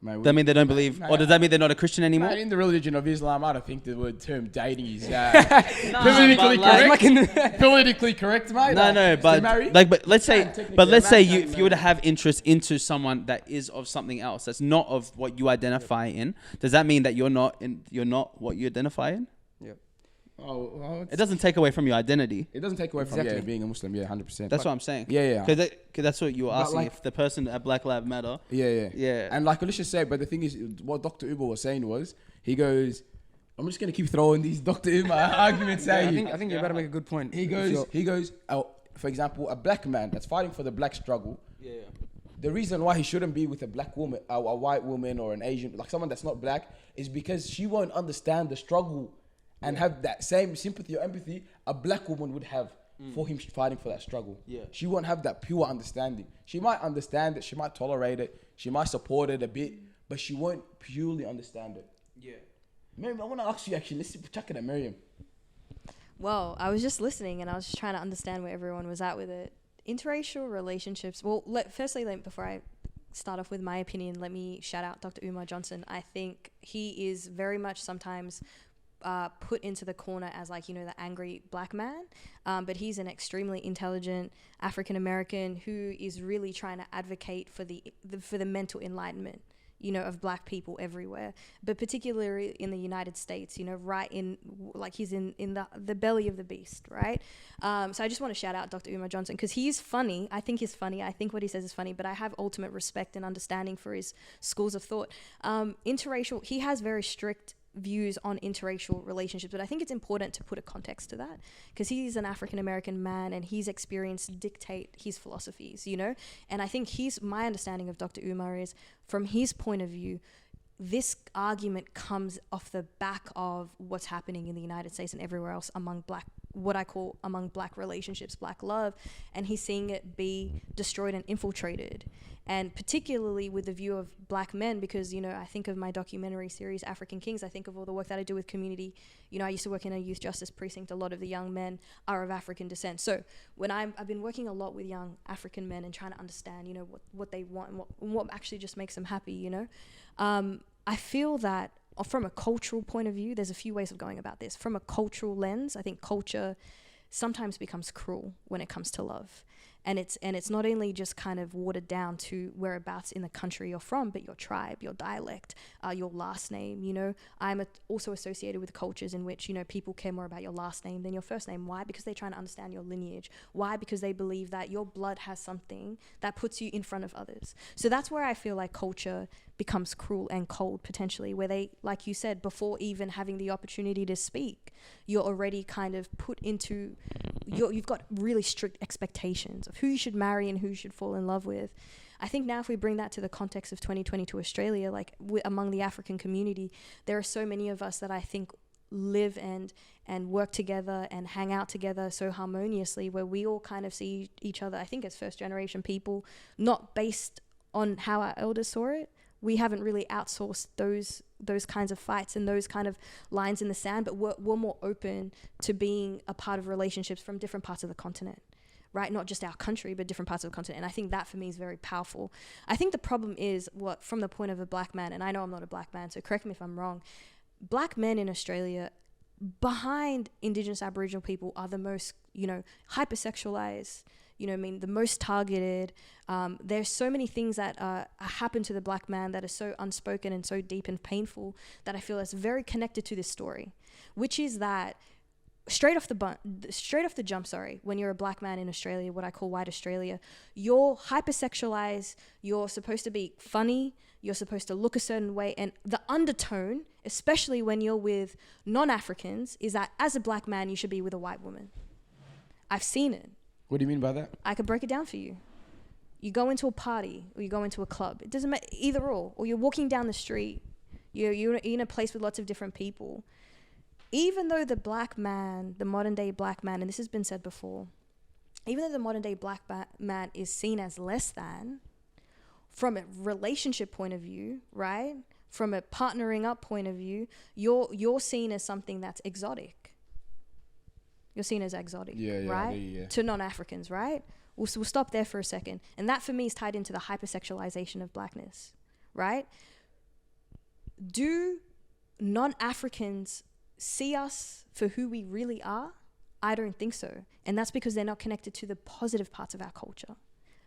Does that mean they don't believe, or does that mean they're not a Christian anymore? In the religion of Islam, I don't think the word term dating is politically correct. Politically correct, mate. No, but let's say if you were to have interest into someone that is of something else, that's not of what you identify in, does that mean that you're not what you identify in? Yep. Oh, well, It doesn't take away from your identity. it doesn't take away from being a Muslim. Yeah, 100%. That's what I'm saying. Yeah. Because that's what you were asking. like- If the person at Black Lives Matter. Yeah. And like, let's just say, but the thing is, what Dr. Umar was saying was, he goes, I'm just gonna keep throwing these Dr. Umar arguments at you. I think you're about to make a good point. He goes, for example, a black man that's fighting for the black struggle. Yeah. The reason why he shouldn't be with a black woman, a white woman, or an Asian, like someone that's not black, is because she won't understand the struggle and have that same sympathy or empathy a black woman would have for him fighting for that struggle. Yeah. She won't have that pure understanding. She might understand it, she might tolerate it, she might support it a bit, but she won't purely understand it. Yeah. Miriam, I want to ask you actually, let's check it at Miriam. Well, I was just listening and I was just trying to understand where everyone was at with it. Interracial relationships. Well, before I start off with my opinion, let me shout out Dr. Umar Johnson. I think he is very much sometimes put into the corner as like, you know, the angry black man. But he's an extremely intelligent African American who is really trying to advocate for the mental enlightenment, you know, of black people everywhere, but particularly in the United States, you know, right in, like he's in the belly of the beast, right? So I just want to shout out Dr. Umar Johnson because he's funny. I think he's funny. I think what he says is funny, but I have ultimate respect and understanding for his schools of thought. Interracial, he has very strict views on interracial relationships, but I think it's important to put a context to that because he's an African American man and his experience dictate his philosophies, you know. And I think my understanding of Dr. Umar is, from his point of view, this argument comes off the back of what's happening in the United States and everywhere else among what I call among black relationships, black love, and he's seeing it be destroyed and infiltrated. And particularly with the view of black men, because, you know, I think of my documentary series, African Kings, I think of all the work that I do with community. You know, I used to work in a youth justice precinct. A lot of the young men are of African descent. So when I've been working a lot with young African men and trying to understand, you know, what they want and what actually just makes them happy, you know. I feel that from a cultural point of view, there's a few ways of going about this. From a cultural lens, I think culture sometimes becomes cruel when it comes to love. And it's not only just kind of watered down to whereabouts in the country you're from, but your tribe, your dialect, your last name, you know. I'm also associated with cultures in which, you know, people care more about your last name than your first name. Why? Because they're trying to understand your lineage. Why? Because they believe that your blood has something that puts you in front of others. So that's where I feel like culture becomes cruel and cold potentially, where they, like you said, before even having the opportunity to speak, you're already kind of put into, you've got really strict expectations of who you should marry and who you should fall in love with. I think now if we bring that to the context of 2022 Australia, like among the African community, there are so many of us that I think live and work together and hang out together so harmoniously, where we all kind of see each other, I think as first generation people, not based on how our elders saw it. We haven't really outsourced those kinds of fights and those kind of lines in the sand, but we're more open to being a part of relationships from different parts of the continent, right? Not just our country, but different parts of the continent. And I think that for me is very powerful. I think the problem is from the point of a black man, and I know I'm not a black man, so correct me if I'm wrong, black men in Australia behind Indigenous Aboriginal people are the most, you know, hypersexualized, you know what I mean, the most targeted. There's so many things that happen to the black man that are so unspoken and so deep and painful that I feel is very connected to this story, which is that straight off the jump, when you're a black man in Australia, what I call white Australia, you're hypersexualized, you're supposed to be funny, you're supposed to look a certain way, and the undertone, especially when you're with non-Africans, is that as a black man, you should be with a white woman. I've seen it. What do you mean by that? I could break it down for you. You go into a party or you go into a club. It doesn't matter, either or you're walking down the street. You're in a place with lots of different people. Even though the black man, the modern day black man, and this has been said before, even though the modern day black man is seen as less than, from a relationship point of view, right? From a partnering up point of view, you're seen as something that's exotic. You're seen as exotic, right? Yeah. To non-Africans, right? We'll stop there for a second. And that for me is tied into the hypersexualization of blackness, right? Do non-Africans see us for who we really are? I don't think so. And that's because they're not connected to the positive parts of our culture.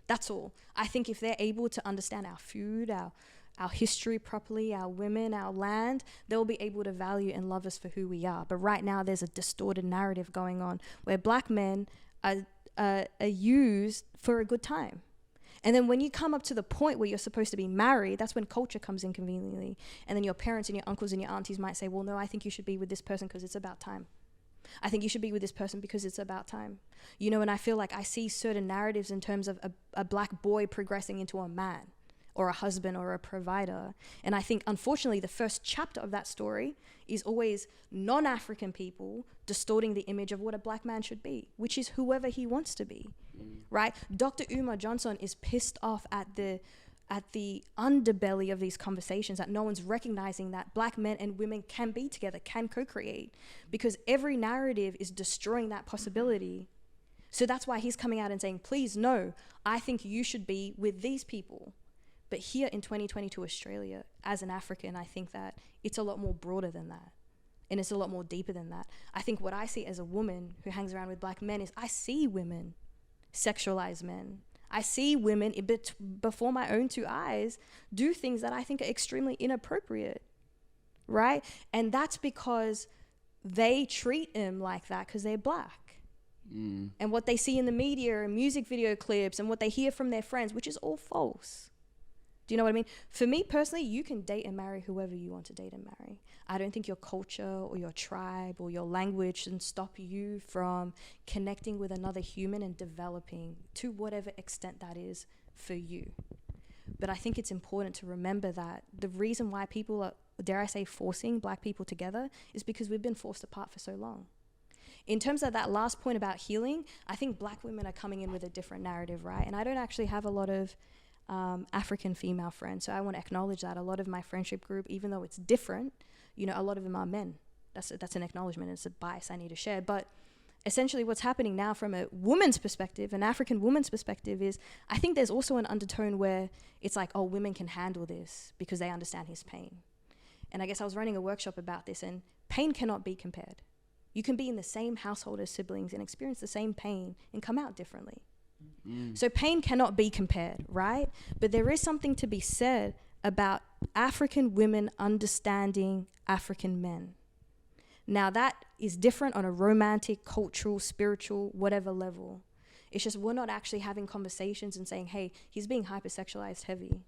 That's all. I think if they're able to understand our food, our history properly, our women, our land, they'll be able to value and love us for who we are. But right now there's a distorted narrative going on where black men are used for a good time. And then when you come up to the point where you're supposed to be married, that's when culture comes in conveniently. And then your parents and your uncles and your aunties might say, well, no, I think you should be with this person because it's about time. I think you should be with this person because it's about time. You know, and I feel like I see certain narratives in terms of a black boy progressing into a man or a husband or a provider. And I think, unfortunately, the first chapter of that story is always non-African people distorting the image of what a black man should be, which is whoever he wants to be, right? Dr. Umar Johnson is pissed off at the underbelly of these conversations, that no one's recognizing that black men and women can be together, can co-create, because every narrative is destroying that possibility. So that's why he's coming out and saying, please, no, I think you should be with these people. But here in 2022 Australia, as an African, I think that it's a lot more broader than that. And it's a lot more deeper than that. I think what I see as a woman who hangs around with black men is I see women sexualize men. I see women before my own two eyes do things that I think are extremely inappropriate, right? And that's because they treat them like that because they're black. And what they see in the media and music video clips and what they hear from their friends, which is all false. Do you know what I mean? For me personally, you can date and marry whoever you want to date and marry. I don't think your culture or your tribe or your language should stop you from connecting with another human and developing to whatever extent that is for you. But I think it's important to remember that the reason why people are, dare I say, forcing black people together is because we've been forced apart for so long. In terms of that last point about healing, I think black women are coming in with a different narrative, right? And I don't actually have a lot of African female friends, so I want to acknowledge that a lot of my friendship group, even though it's different, you know, a lot of them are men. That's an acknowledgement. It's a bias I need to share. But essentially what's happening now from a woman's perspective, an African woman's perspective, is I think there's also an undertone where it's like, oh, women can handle this because they understand his pain. And I guess I was running a workshop about this, and pain cannot be compared. You can be in the same household as siblings and experience the same pain and come out differently. So pain cannot be compared, right? But there is something to be said about African women understanding African men. Now that is different on a romantic, cultural, spiritual, whatever level. It's just we're not actually having conversations and saying, hey, he's being hypersexualized heavy.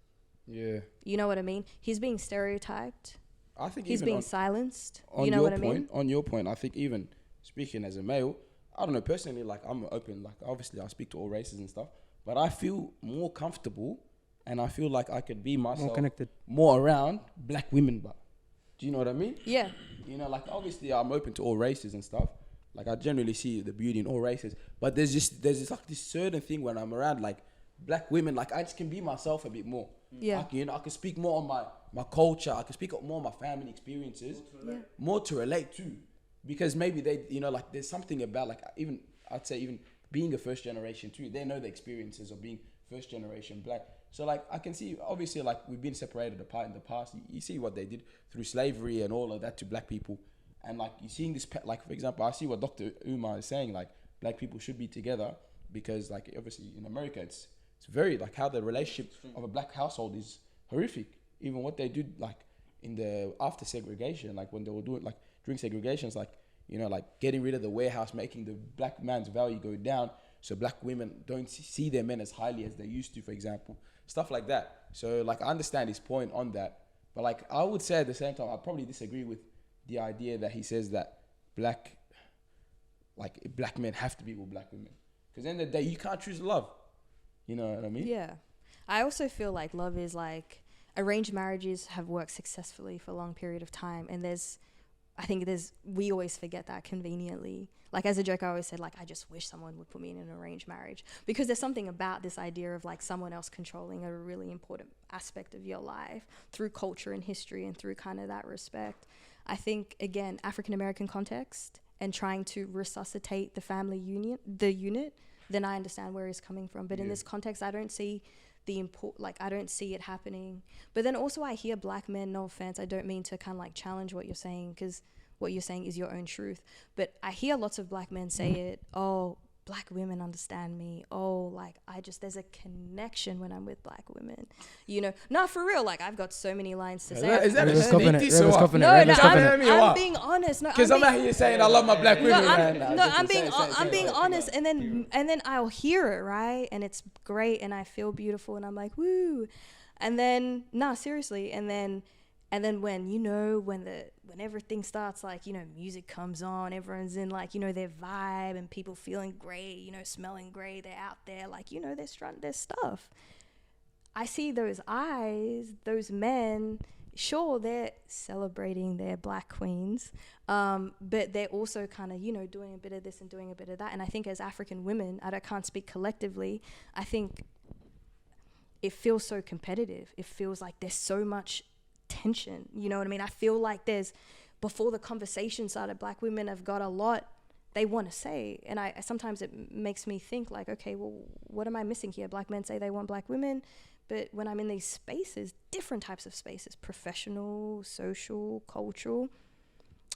Yeah. You know what I mean? He's being stereotyped. I think he's even being silenced. You know what I mean? On your point, I think even speaking as a male, I don't know, personally, like I'm open, like obviously I speak to all races and stuff, but I feel more comfortable and I feel like I could be myself, More connected, more around black women, but do you know what I mean? Yeah. You know, like obviously I'm open to all races and stuff. Like I generally see the beauty in all races, but there's like this certain thing when I'm around like black women, like I just can be myself a bit more. Yeah. I can speak more on my culture. I can speak more on my family experiences, more to relate to. Because maybe they, you know, like there's something about like even, I'd say even being a first generation too, they know the experiences of being first generation black. So like I can see, obviously like we've been separated apart in the past. You see what they did through slavery and all of that to black people. And like you're seeing this, like for example, I see what Dr. Umar is saying, like black people should be together because like obviously in America, it's very like how the relationship of a black household is horrific. Even what they did like in the after segregation, like when they were doing like during segregations, like, you know, like getting rid of the warehouse, making the black man's value go down so black women don't see their men as highly as they used to, for example. Stuff like that. So like I understand his point on that. But like I would say at the same time, I probably disagree with the idea that he says that black men have to be with black women. Because at the end of the day, you can't choose love. You know what I mean? Yeah. I also feel like love is like arranged marriages have worked successfully for a long period of time. And we always forget that conveniently. Like as a joke, I always said like, I just wish someone would put me in an arranged marriage, because there's something about this idea of like someone else controlling a really important aspect of your life through culture and history and through kind of that respect. I think, again, African-American context and trying to resuscitate the family unit, then I understand where he's coming from. But in this context, I don't see I don't see it happening. But then also I hear black men, no offense, I don't mean to kind of like challenge what you're saying, because what you're saying is your own truth. But I hear lots of black men say it, oh, black women understand me. Oh, like there's a connection when I'm with black women. You know, no, for real, like I've got so many lines to say. Is that Reverse covenant, I'm being honest. No, because I'm out here saying I love my black women. I'm being honest, and then I'll hear it, right? And it's great and I feel beautiful and I'm like, woo. And then, seriously. And then And then when everything starts, like, music comes on, everyone's in, like, their vibe and people feeling great, smelling great, they're out there, like, they're strutting their stuff. I see those eyes, those men, sure, they're celebrating their black queens, but they're also kind of, doing a bit of this and doing a bit of that. And I think as African women, I can't speak collectively, I think it feels so competitive. It feels like there's so much tension, you know what I mean? I feel like before the conversation started, black women have got a lot they want to say, and I sometimes it makes me think, like, okay, well, what am I missing here? Black men say they want black women, but when I'm in these spaces, different types of spaces, professional, social, cultural,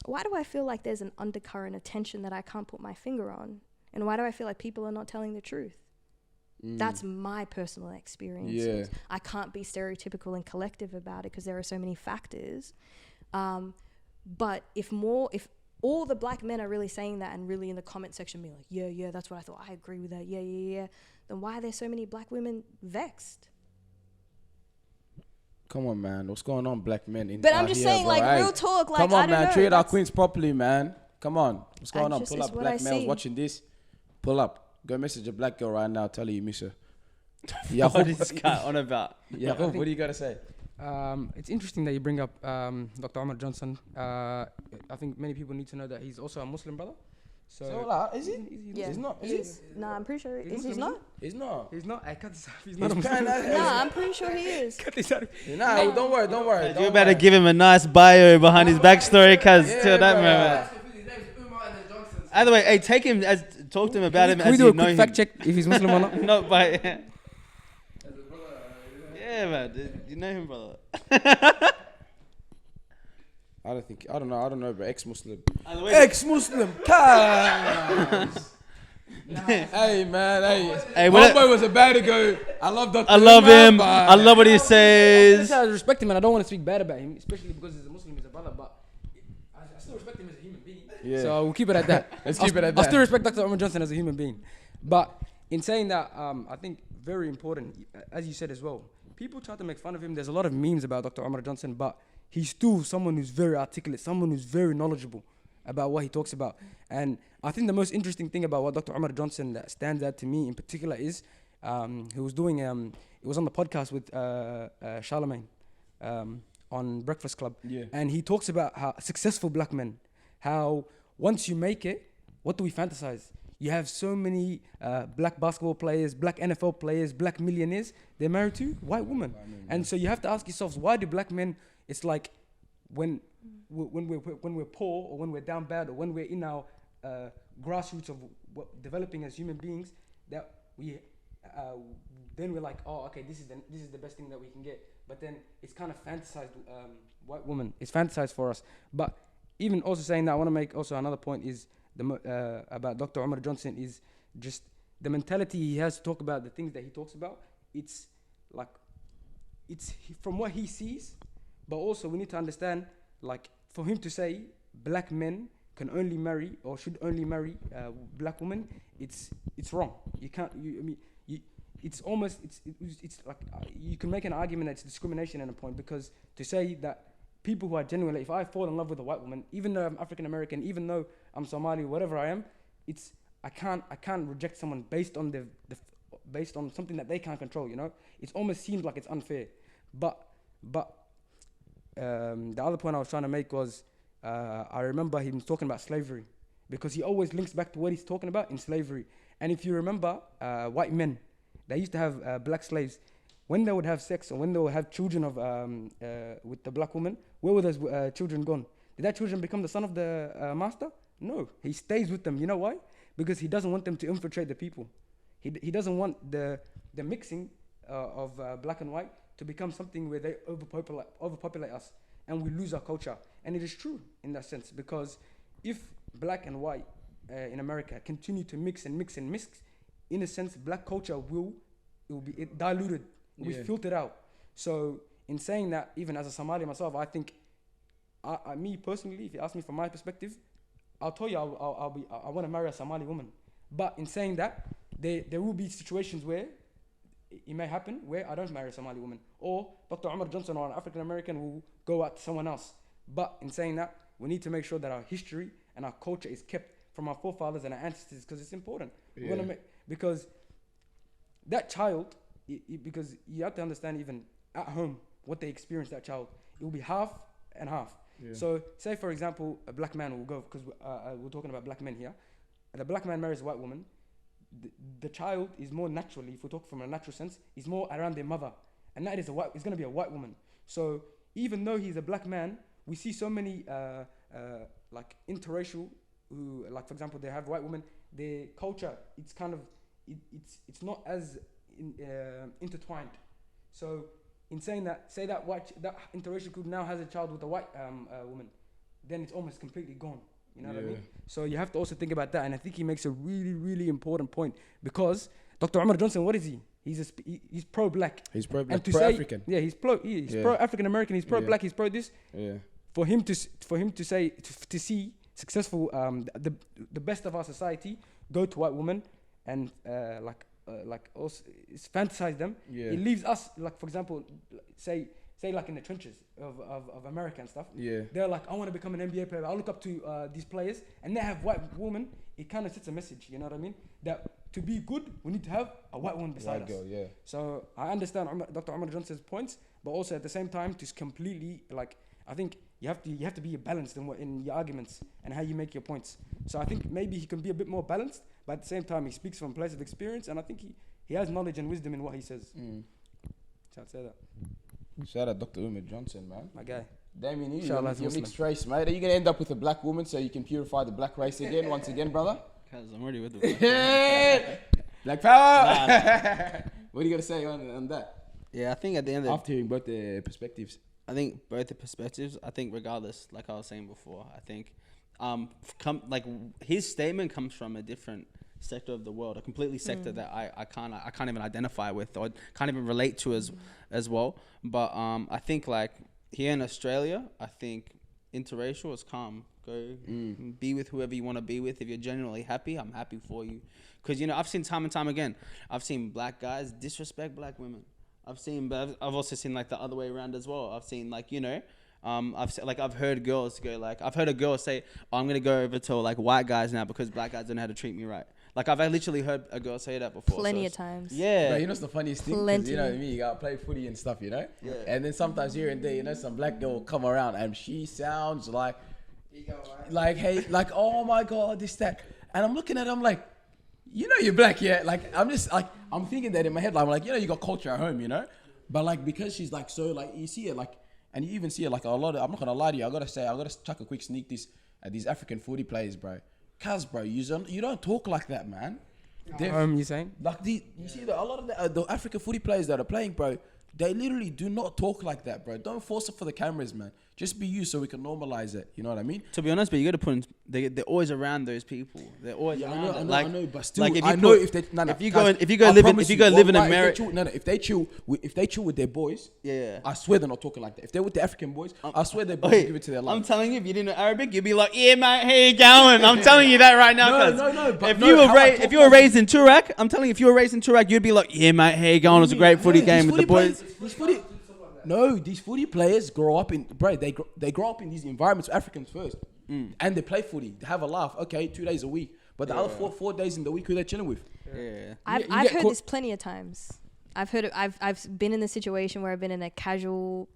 why do I feel like there's an undercurrent of tension that I can't put my finger on? And why do I feel like people are not telling the truth? That's my personal experience. Yeah. I can't be stereotypical and collective about it because there are so many factors. But if all the black men are really saying that and really in the comment section being like, yeah, that's what I thought, I agree with that, yeah, then why are there so many black women vexed? Come on, man. What's going on, black men? But I'm just saying, like, real talk. Like, come on, I don't man. know. Treat our queens properly, man. Come on. What's going on? Pull up. Black males see. watching this. Pull up. Go message a black girl right now. Tell her you miss her. What is this guy on about? Yaqub, what do you got to say? It's interesting that you bring up Dr. Umar Johnson. I think many people need to know that he's also a Muslim brother. So is he? Yeah. He's not. Is he? Nah, I'm pretty sure he's Muslim, not. He's not. He's not. I cut this off. He's not a Muslim. Nah, I'm pretty sure he is. Cut this out. Nah, don't worry. You better give him a nice bio behind his backstory, cuz till that bro. moment. His name's Umar and then Johnson. Either way, hey, talk to him about him Can as we do you a know quick him. fact check if he's Muslim or not? Not by. Yeah, man. You know him, brother. I don't know, bro. Ex-Muslim. Either way, Ex-Muslim. Hey, man. Hey, what Homeboy was about to go. I love Dr. I love Umar, him. but- I love what he says. I respect him and I don't want to speak bad about him, especially because he's a Muslim, he's a brother, but I still respect him as a human being. Yeah. So we'll keep it at that. Let's keep it at that. I still respect Dr. Umar Johnson as a human being. But in saying that, I think very important, as you said as well, people try to make fun of him. There's a lot of memes about Dr. Umar Johnson, but he's still someone who's very articulate, someone who's very knowledgeable about what he talks about. And I think the most interesting thing about what Dr. Umar Johnson that stands out to me in particular is he was doing, it was on the podcast with Charlemagne on Breakfast Club. Yeah. And he talks about how successful black men, how once you make it, what do we fantasize? You have so many black basketball players, black NFL players, black millionaires, they're married to white women. And so you have to ask yourselves, why do black men, it's like when we're poor or when we're down bad or when we're in our grassroots of developing as human beings, that we then we're like, oh, okay, this is the best thing that we can get. But then it's kind of fantasized, white woman, it's fantasized for us. But even also saying that, I want to make also another point is about Dr. Umar Johnson is just the mentality he has to talk about the things that he talks about. It's like, from what he sees, but also we need to understand, like, for him to say black men can only marry or should only marry black women, it's wrong. You can't. It's like you can make an argument that it's discrimination at a point, because to say that people who are genuinely, if I fall in love with a white woman, even though I'm African American, even though I'm Somali, whatever I am, I can't reject someone based on based on something that they can't control. You know, it almost seems like it's unfair. But the other point I was trying to make was I remember him talking about slavery, because he always links back to what he's talking about in slavery. And if you remember, white men, they used to have black slaves. When they would have sex or when they would have children with the black woman, where were those children gone? Did that children become the son of the master? No, he stays with them. You know why? Because he doesn't want them to infiltrate the people. He doesn't want the mixing of black and white to become something where they overpopulate us and we lose our culture. And it is true in that sense, because if black and white in America continue to mix, in a sense, black culture will be diluted, will be filtered out. So in saying that, even as a Somali myself, I think, me personally, if you ask me from my perspective, I'll tell you I want to marry a Somali woman. But in saying that, there will be situations where it may happen where I don't marry a Somali woman, or Dr. Umar Johnson or an African American will go out to someone else. But in saying that, we need to make sure that our history and our culture is kept from our forefathers and our ancestors, because it's important. Because that child, because you have to understand, even at home, what they experience, that child, it will be half and half. Yeah. So say, for example, a black man will go, because we're talking about black men here, and a black man marries a white woman, the child is more naturally, if we talk from a natural sense, is more around their mother, and that is it's going to be a white woman. So even though he's a black man, we see so many like interracial, who, like, for example, they have white women, their culture, it's kind of, it's not as intertwined. So in saying that, say that that interracial group now has a child with a white woman, then it's almost completely gone. You know what I mean? So you have to also think about that, and I think he makes a really, really important point, because Dr. Umar Johnson, what is he? He's pro-black. He's pro-black, pro-African. Yeah, he's pro-African American. He's pro-black. He's pro this. Yeah. For him to say to see successful the best of our society go to white women and like also fantasize them. Yeah. It leaves us, like, for example, say like in the trenches of America and stuff. Yeah. They're like, I want to become an NBA player. I look up to these players, and they have white women. It kind of sets a message. You know what I mean? That to be good, we need to have a white woman beside us. Girl, yeah. So I understand Dr. Umar Johnson's points, but also at the same time, to completely, like, I think you have to be balanced in your arguments and how you make your points. So I think maybe he can be a bit more balanced, but at the same time, he speaks from a place of experience, and I think he has knowledge and wisdom in what he says. So I'd say that. Shout out Dr. Umar Johnson, man. My guy. Damien, you're mixed race, mate. Are you going to end up with a black woman so you can purify the black race again, once again, brother? Because I'm already with the black Black power! Nah. What are you going to say on that? Yeah, I think at the end of after hearing both the perspectives. I think both the perspectives, I think regardless, like I was saying before, I think like his statement comes from a different sector of the world, a completely sector that I can't even identify with, or can't even relate to as well. But I think, like, here in Australia, I think interracial is calm. Go be with whoever you want to be with. If you're genuinely happy, I'm happy for you. Because, you know, I've seen time and time again, I've seen black guys disrespect black women. I've also seen, like, the other way around as well. I've seen, like, you know, I've heard girls go, like, I've heard a girl say, oh, I'm gonna go over to, like, white guys now because black guys don't know how to treat me right. Like, I've literally heard a girl say that before. Plenty of times. Yeah. But you know what's the funniest thing? You know what I mean? You gotta play footy and stuff, you know? Yeah. And then sometimes here and there, you know, some black girl will come around and she sounds like, hey, like, oh my God, this, that. And I'm looking at her, I'm like, you know you're black, yeah? Like, I'm just, like, I'm thinking that in my head, like, I'm like, you know, you got culture at home, you know? But, like, because she's, like, so, like, you see it, like, and you even see it, like, a lot of, I'm not gonna lie to you, I gotta chuck a quick sneak this at these African footy players, bro. Cuz, bro, you don't talk like that, man. You saying? Like, you see a lot of the African footy players that are playing, bro, they literally do not talk like that, bro. Don't force it for the cameras, man. Just be you so we can normalize it. You know what I mean? To be honest, but you got to put in, they're always around those people. They're always around. I know, but still, like, if you go live in America, if they chill with their boys, I swear they're not talking like that. If they're with the African boys, I swear they both give it to their life. I'm telling you, if you didn't know Arabic, you'd be like, yeah, mate, how you going? I'm telling you that right now. No. If you were raised in Turak, I'm telling you, if you were raised in Turak, you'd be like, yeah, mate, how you going? It was a great footy game with the boys. These footy players grow up in, bro, they grow up in these environments, Africans first. And they play footy. They have a laugh. Okay, 2 days a week. But the other four days in the week, who they're chilling with. Yeah. I've heard this plenty of times. I've been in the situation where I've been in a casual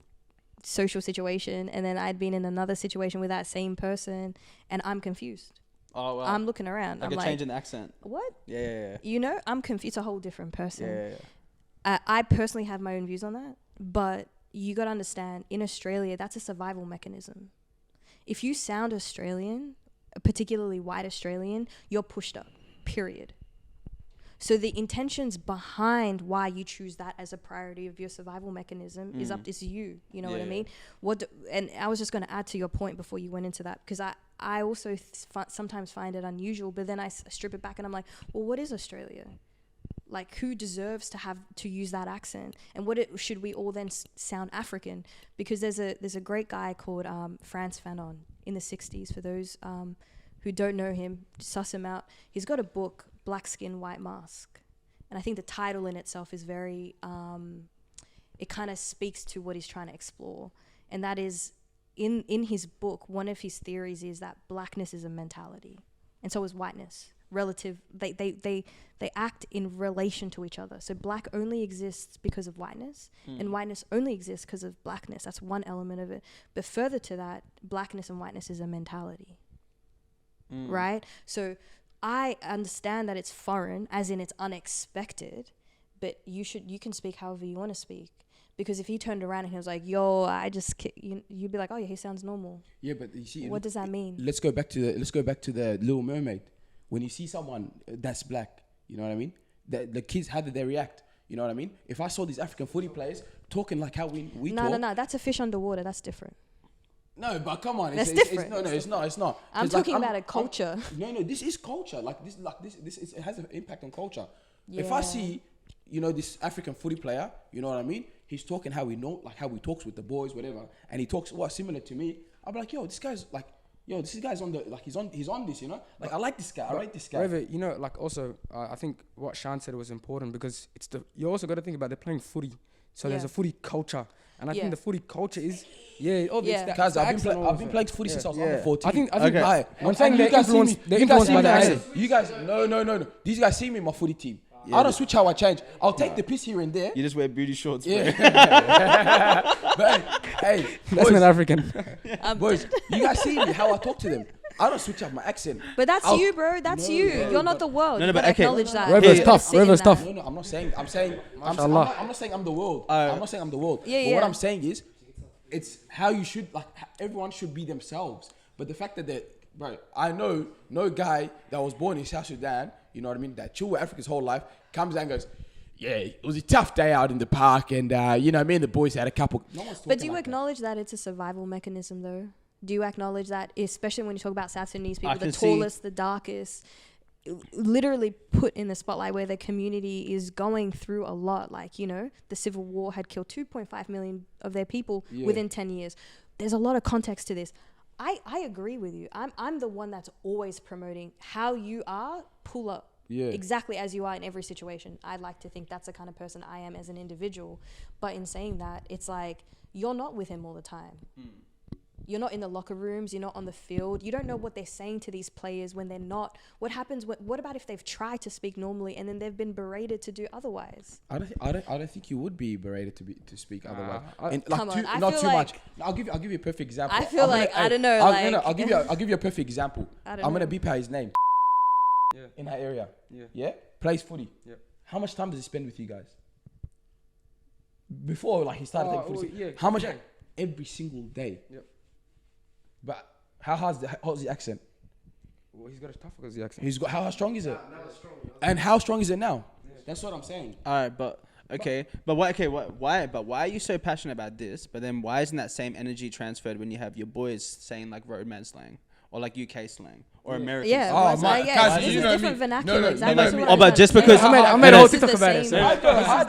social situation, and then I'd been in another situation with that same person, and I'm confused. Oh, wow. I'm looking around. Like, I'm a change in accent. What? Yeah. You know, I'm confused. It's a whole different person. Yeah. I personally have my own views on that, but you got to understand, in Australia, that's a survival mechanism. If you sound Australian, particularly white Australian, you're pushed up, period. So the intentions behind why you choose that as a priority of your survival mechanism is up to you. You know what I mean? And I was just going to add to your point before you went into that, because I also sometimes find it unusual, but then I strip it back and I'm like, well, what is Australia? Like, who deserves to use that accent, and should we all then sound African? Because there's a great guy called Frantz Fanon in the 60s. For those who don't know him, suss him out. He's got a book, Black Skin, White Mask, And I think the title in itself is very, it kind of speaks to what he's trying to explore. And that is, in his book, one of his theories is that blackness is a mentality, and so is whiteness. Relative, they act in relation to each other. So black only exists because of whiteness, and whiteness only exists because of blackness. That's one element of it. But further to that, blackness and whiteness is a mentality, right? So I understand that it's foreign, as in it's unexpected, but you can speak however you want to speak. Because if he turned around and he was like, "Yo, you'd be like, "Oh yeah, he sounds normal." Yeah, but you see, what does that mean? Let's go back to the Little Mermaid. When you see someone that's black, you know what I mean? The kids, how did they react? You know what I mean? If I saw these African footy players talking like how we talk. No, that's a fish underwater. That's different. No, but come on, That's different. It's not. I'm talking about a culture. No, this is culture. It has an impact on culture. Yeah. If I see, this African footy player, you know what I mean? He's talking how we know, like how he talks with the boys, whatever, and he talks similar to me. I'll be like, this guy's on the, like he's on this, Like I like this guy. I rate this guy. However, like also, I think what Sean said was important because you also got to think about they're playing footy, so there's a footy culture, and I think the footy culture is Guys, I've been playing footy since I was under 14. I think I'm saying they're influenced by the accent. You guys, no. These guys see me in my footy team. I don't switch how I change. I'll take the piss here and there. You just wear booty shorts. Yeah. But hey, that's not African. Boys, you guys see me how I talk to them. I don't switch up my accent. But that's you, bro. That's you. You're not the world. No, you but gotta okay. acknowledge that. River's tough. No, I'm not saying. I'm saying I'm not saying I'm the world. I'm not saying I'm the world. Yeah, but what I'm saying is, it's how you should, like, everyone should be themselves. But the fact that bro, I know no guy that was born in South Sudan, you know what I mean, that chilled with Africa his whole life, comes out and goes, yeah, it was a tough day out in the park, and me and the boys had a couple. No one's talking. But do you like acknowledge that it's a survival mechanism, though? Do you acknowledge that, especially when you talk about South Sudanese people, the tallest, the darkest, literally put in the spotlight where their community is going through a lot? Like, the civil war had killed 2.5 million of their people within 10 years. There's a lot of context to this. I agree with you. I'm the one that's always promoting how you are, pull up. Yeah. Exactly as you are in every situation. I'd like to think that's the kind of person I am as an individual. But in saying that, it's like, you're not with him all the time. You're not in the locker rooms. You're not on the field. You don't know what they're saying to these players when they're not. What happens? What about if they've tried to speak normally and then they've been berated to do otherwise? I don't think you would be berated to speak otherwise. Come on, I not feel too like much. I'll give you a perfect example. I feel I don't know. I'll give you a perfect example. I'm gonna beep out his name. Yeah. In that area. Yeah. Yeah. Plays footy. Yeah. How much time does he spend with you guys? Before he started taking footy. Yeah. How much? Every single day. Yep. But how's the Aussie accent? Well, he's got a tough Aussie accent. How strong is it? And how strong is it now? Yeah. That's what I'm saying. All right, but okay, but why? Okay, why? But why are you so passionate about this? But then why isn't that same energy transferred when you have your boys saying like roadman slang or like UK slang or American? Yeah, slang? this is different vernacular. Exactly. Oh, but just because I made a whole TikTok about it.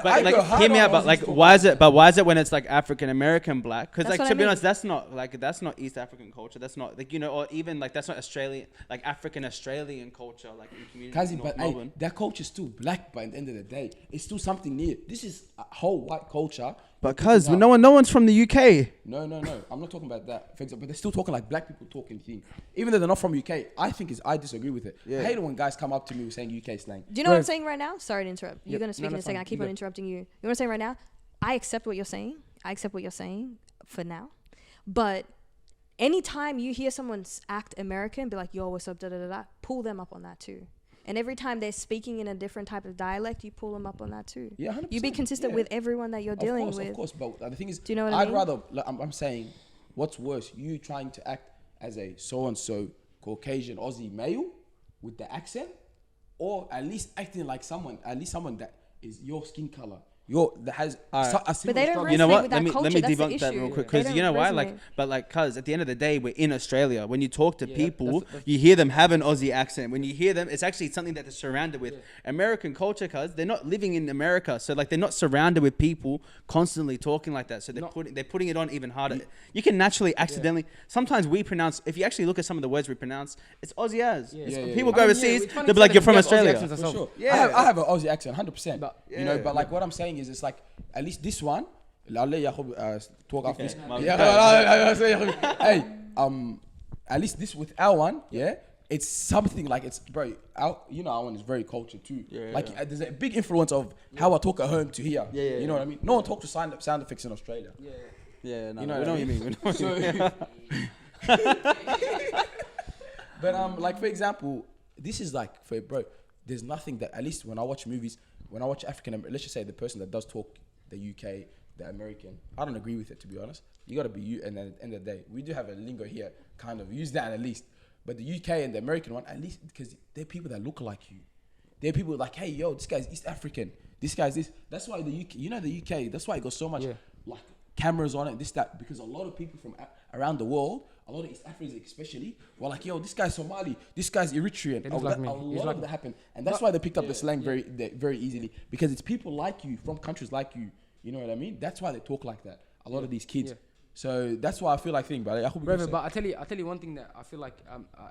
But hear me out. But like, why is it when it's like African American black? Because like to be honest, that's not East African culture. That's not like or even like that's not Australian, like African Australian culture, like in community. Kazi, but hey, that culture's still black. By the end of the day, it's still something new. This is a whole white culture. But cause no one's from the UK. No. I'm not talking about that. For example, but they're still talking like black people talking thing. Even though they're not from UK, I disagree with it. Yeah. I hate it when guys come up to me saying UK slang. Do you know what I'm saying right now? Sorry to interrupt. You're going to speak in a second. I keep on interrupting you. You know what I'm saying right now? I accept what you're saying. For now. But anytime you hear someone act American, be like, yo, what's up, da-da-da-da, pull them up on that too. And every time they're speaking in a different type of dialect, you pull them up on that too. Yeah, 100%. You be consistent with everyone that you're dealing with. Of course, but the thing is, do you know what I mean? I'd rather, I'm saying, what's worse, you trying to act as a so-and-so Caucasian Aussie male with the accent, or at least acting like someone that is your skin color. that has Alright. a similar they don't struggle. resonate You know what? with Let that me culture, that's the debunk that issue. real quick They because you don't know why? resonate. Cause at the end of the day, we're in Australia. When you talk to Yeah, people, that's- you hear them have an Aussie accent. When you hear them, it's actually something that they're surrounded with. American culture, cause they're not living in America, so like they're not surrounded with people constantly talking like that. So they're putting it on even harder. You can naturally accidentally. Sometimes we pronounce. If you actually look at some of the words we pronounce, it's Aussie as. People go overseas, it's funny they'll be to like, say "You're that from we have Aussie Australia." accents For ourselves. sure. Yeah. I have an Aussie accent, 100%. But- you know, but like what I'm saying is, it's like at least this one. I'll let Yaqub talk after this. my Yeah, hey, at least this with our one, it's something like it's bro. Our one is very cultured too. There's a big influence of how I talk at home to here. You know what I mean? No one talks to sound effects in Australia. Yeah, no, You know we what know I what you mean? mean. We know what you mean. But like for example, this is like for bro. There's nothing that at least when I watch movies, when I watch African, let's just say the person that does talk the UK, the American, I don't agree with it to be honest. You gotta be you, and then at the end of the day, we do have a lingo here, kind of use that at least. But the UK and the American one, at least because they're people that look like you. They're people like, hey yo, this guy's East African. This guy's this. That's why the UK, the UK. That's why it got so much like cameras on it, this that, because a lot of people from around the world, a lot of East Africans especially, were like, yo, this guy's Somali, this guy's Eritrean. He's like me. A He's lot like of that happened, and that's why they picked up the slang very easily, because it's people like you from countries like you. You know what I mean? That's why they talk like that. A lot of these kids. So that's why I feel like but Brother, but I tell you one thing that I feel like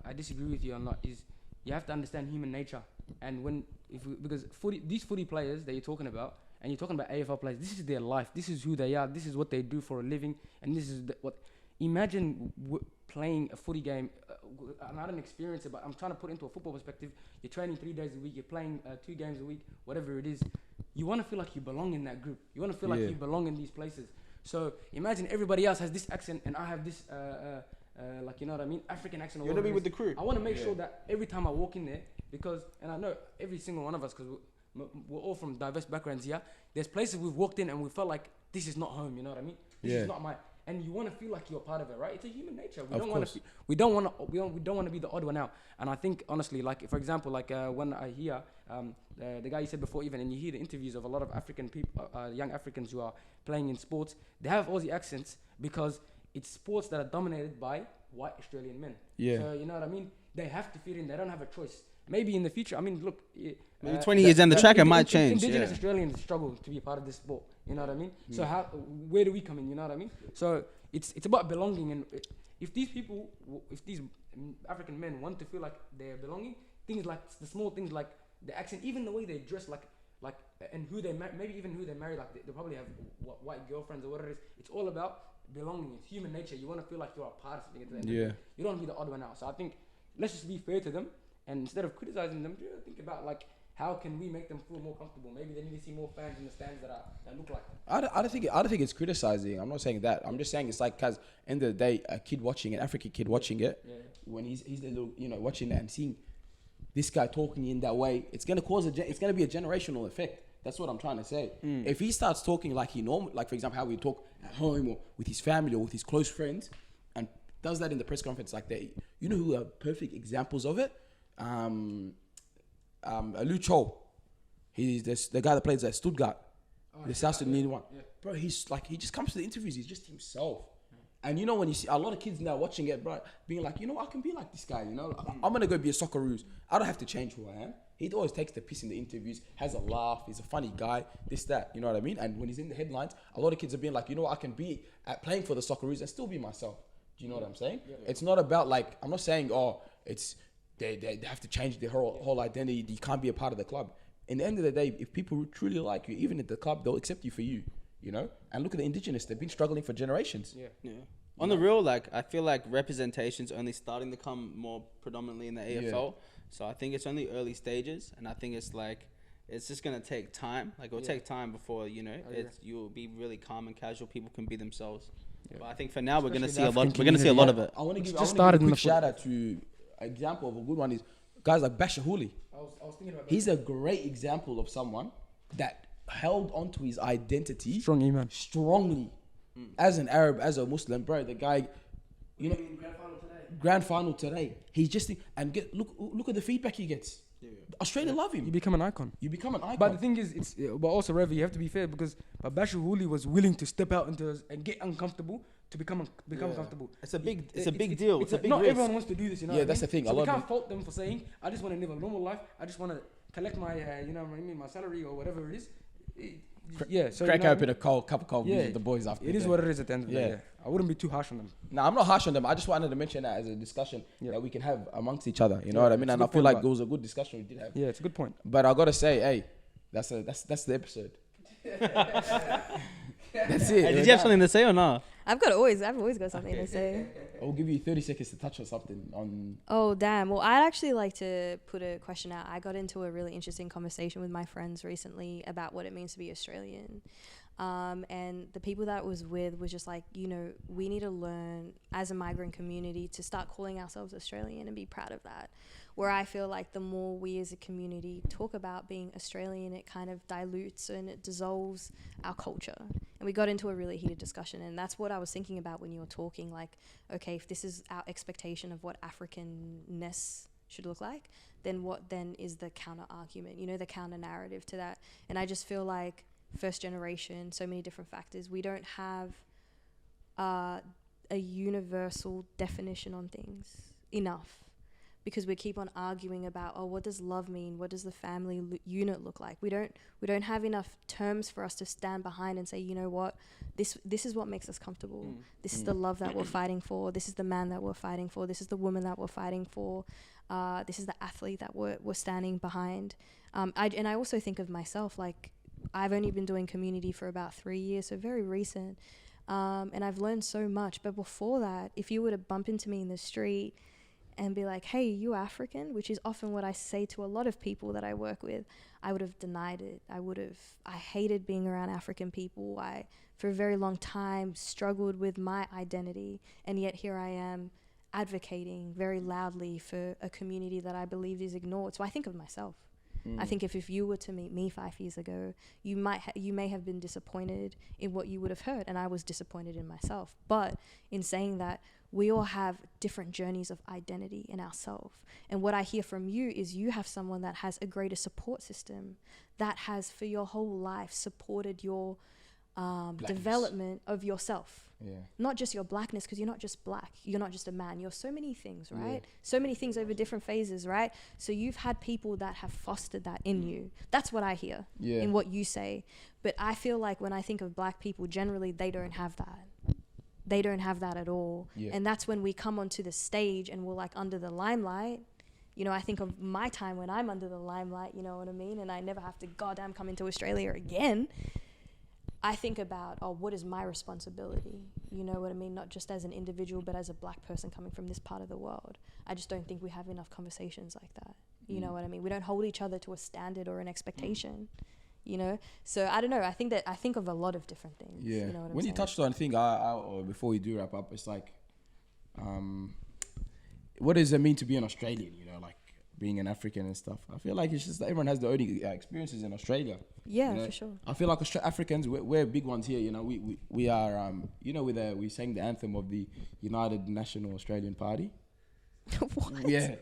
I disagree with you on that is you have to understand human nature. And because these footy players that you're talking about, and you're talking about AFL players, this is their life. This is who they are. This is what they do for a living, and this is what. Imagine playing a footy game. And I don't experience it, but I'm trying to put it into a football perspective. You're training 3 days a week. You're playing 2 games a week, whatever it is. You want to feel like you belong in that group. You want to feel like you belong in these places. So imagine everybody else has this accent, and I have this, like, you know what I mean, African accent. You want to be with the crew. I want to make sure that every time I walk in there, and I know every single one of us, because we're all from diverse backgrounds here. There's places we've walked in and we felt like this is not home. You know what I mean? This is not my. And you want to feel like you're part of it, right? It's a human nature. We don't want to be the odd one out. And I think honestly, like for example, like when I hear the guy you said before, even, and you hear the interviews of a lot of African people, young Africans who are playing in sports, they have Aussie accents because it's sports that are dominated by white Australian men. Yeah. So you know what I mean? They have to fit in. They don't have a choice. Maybe in the future, I mean, look. Maybe 20 years down the track, it might change. Indigenous Australians struggle to be a part of this sport. You know what I mean? So where do we come in? You know what I mean? So it's about belonging, and if these African men want to feel like they're belonging, things like the small things like the accent, even the way they dress, like and who they maybe even who they marry, like they probably have white girlfriends or whatever it is. It's all about belonging. It's human nature. You want to feel like you're a part of something. You don't want to be the odd one out. So I think let's just be fair to them, and instead of criticizing them, think about like, how can we make them feel more comfortable? Maybe they need to see more fans in the stands that look like them. I don't think it's criticizing. I'm not saying that. I'm just saying it's like, cause end of the day, a kid watching it, African kid watching it, when he's the little, watching it and seeing this guy talking in that way, it's gonna it's gonna be a generational effect. That's what I'm trying to say. If he starts talking like he normal, like for example how we talk at home or with his family or with his close friends, and does that in the press conference like that, you know who are perfect examples of it? Lu Cho, he's the guy that plays at Stuttgart, the South Sudanese one. Bro, he's like, he just comes to the interviews, he's just himself. And you know, when you see a lot of kids now watching it, bro, being like, I can be like this guy, I'm gonna go be a Socceroos. I don't have to change who I am. He always takes the piss in the interviews, has a laugh, he's a funny guy, this, that, you know what I mean? And when he's in the headlines, a lot of kids are being like, I can be playing for the Socceroos and still be myself. Do you know what I'm saying? It's not about like, I'm not saying, it's, they have to change their whole identity. You can't be a part of the club. In the end of the day, if people truly like you, even at the club, they'll accept you for you, And look at the indigenous; they've been struggling for generations. Yeah. On the real, like I feel like representation's only starting to come more predominantly in the AFL. So I think it's only early stages, and I think it's just gonna take time. Like it'll take time before you'll be really calm and casual. People can be themselves. But I think for now we're gonna see a lot. We're gonna see a lot of it. I want to give just a started in quick the shout out to. Example of a good one is guys like Bashahuli. I was thinking about He's a great example of someone that held onto his identity strongly as an Arab, as a Muslim, bro. The guy, grand final today. He's just look at the feedback he gets. Australia love him. You become an icon. You become an icon. But the thing is, but also, Reva, you have to be fair because Babasha Hooli was willing to step out into and get uncomfortable to become comfortable. It's a big deal. It's a big not risk. everyone wants to do this, you know. Yeah, that's the thing. So A we lot of can't fault them for saying, "I just want to live a normal life. I just want to collect my, my salary or whatever it is." So crack open a cup of cold beers Yeah, with the boys after. It is what it is at the end of the day. Yeah. I wouldn't be too harsh on them. No, I'm not harsh on them. I just wanted to mention that as a discussion that we can have amongst each other. You know what I mean? And I feel like it was a good discussion we did have. Yeah, it's a good point. But I gotta say, hey, that's the episode. That's it. Hey, did you have something to say or not? I've always got something to say. I'll give you 30 seconds to touch on something on. Oh, damn. Well, I'd actually like to put a question out. I got into a really interesting conversation with my friends recently about what it means to be Australian. And the people that I was with was just like, we need to learn as a migrant community to start calling ourselves Australian and be proud of that. Where I feel like the more we as a community talk about being Australian, it kind of dilutes and it dissolves our culture. And we got into a really heated discussion, and that's what I was thinking about when you were talking, like, okay, if this is our expectation of what Africanness should look like, then what then is the counter argument, the counter narrative to that? And I just feel like first generation, so many different factors, we don't have a universal definition on things enough. Because we keep on arguing about, what does love mean? What does the family unit look like? We don't have enough terms for us to stand behind and say, you know what, this is what makes us comfortable. This is the love that we're fighting for. This is the man that we're fighting for. This is the woman that we're fighting for. This is the athlete that we're standing behind. I also think of myself, like, I've only been doing community for about 3 years, so very recent. And I've learned so much. But before that, if you were to bump into me in the street and be like, hey, you African, which is often what I say to a lot of people that I work with, I would have denied it. I hated being around African people. I, for a very long time, struggled with my identity. And yet here I am advocating very loudly for a community that I believe is ignored. So I think of myself. I think if you were to meet me 5 years ago, you may have been disappointed in what you would have heard, and I was disappointed in myself. But in saying that, we all have different journeys of identity in ourselves. And what I hear from you is you have someone that has a greater support system that has for your whole life supported your development of yourself. Yeah. Not just your blackness, because you're not just black. You're not just a man. You're so many things, right? Yeah. So many things over different phases, right? So you've had people that have fostered that in you. That's what I hear in what you say. But I feel like when I think of black people, generally they don't have that. They don't have that at all. Yeah. And that's when we come onto the stage and we're like under the limelight. I think of my time when I'm under the limelight, you know what I mean? And I never have to goddamn come into Australia again. I think about, what is my responsibility? You know what I mean? Not just as an individual, but as a black person coming from this part of the world. I just don't think we have enough conversations like that. You know what I mean? We don't hold each other to a standard or an expectation. So I don't know. I think of a lot of different things. Yeah. You know what I'm when saying? you touched on, I think, or before we do wrap up, it's like, what does it mean to be an Australian? Like being an African and stuff. I feel like it's just that everyone has their own experiences in Australia. Yeah, for sure. I feel like Africans, we're big ones here. We are. We sang the anthem of the United National Australian Party. What? Yeah.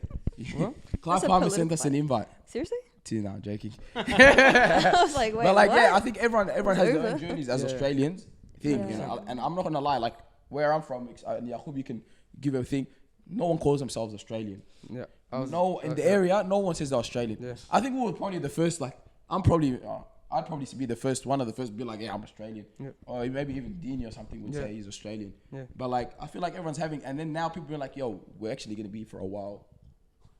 What? Clive Palmer sent us an invite. Seriously? No, I'm joking. I was like, wait, but like, what? yeah, I think everyone has their over. own journeys as Australians. And I'm not gonna lie, like where I'm from, and Yaqub, you can give a thing. No one calls themselves Australian. Yeah. In the area, no one says they're Australian. Yeah. I think we were probably the first. Like, I'd probably be the first, one of the first, be like, yeah, I'm Australian. Yeah. Or maybe even Dini or something would say he's Australian. Yeah. But like, I feel like everyone's having, and then now people are like, yo, we're actually gonna be for a while.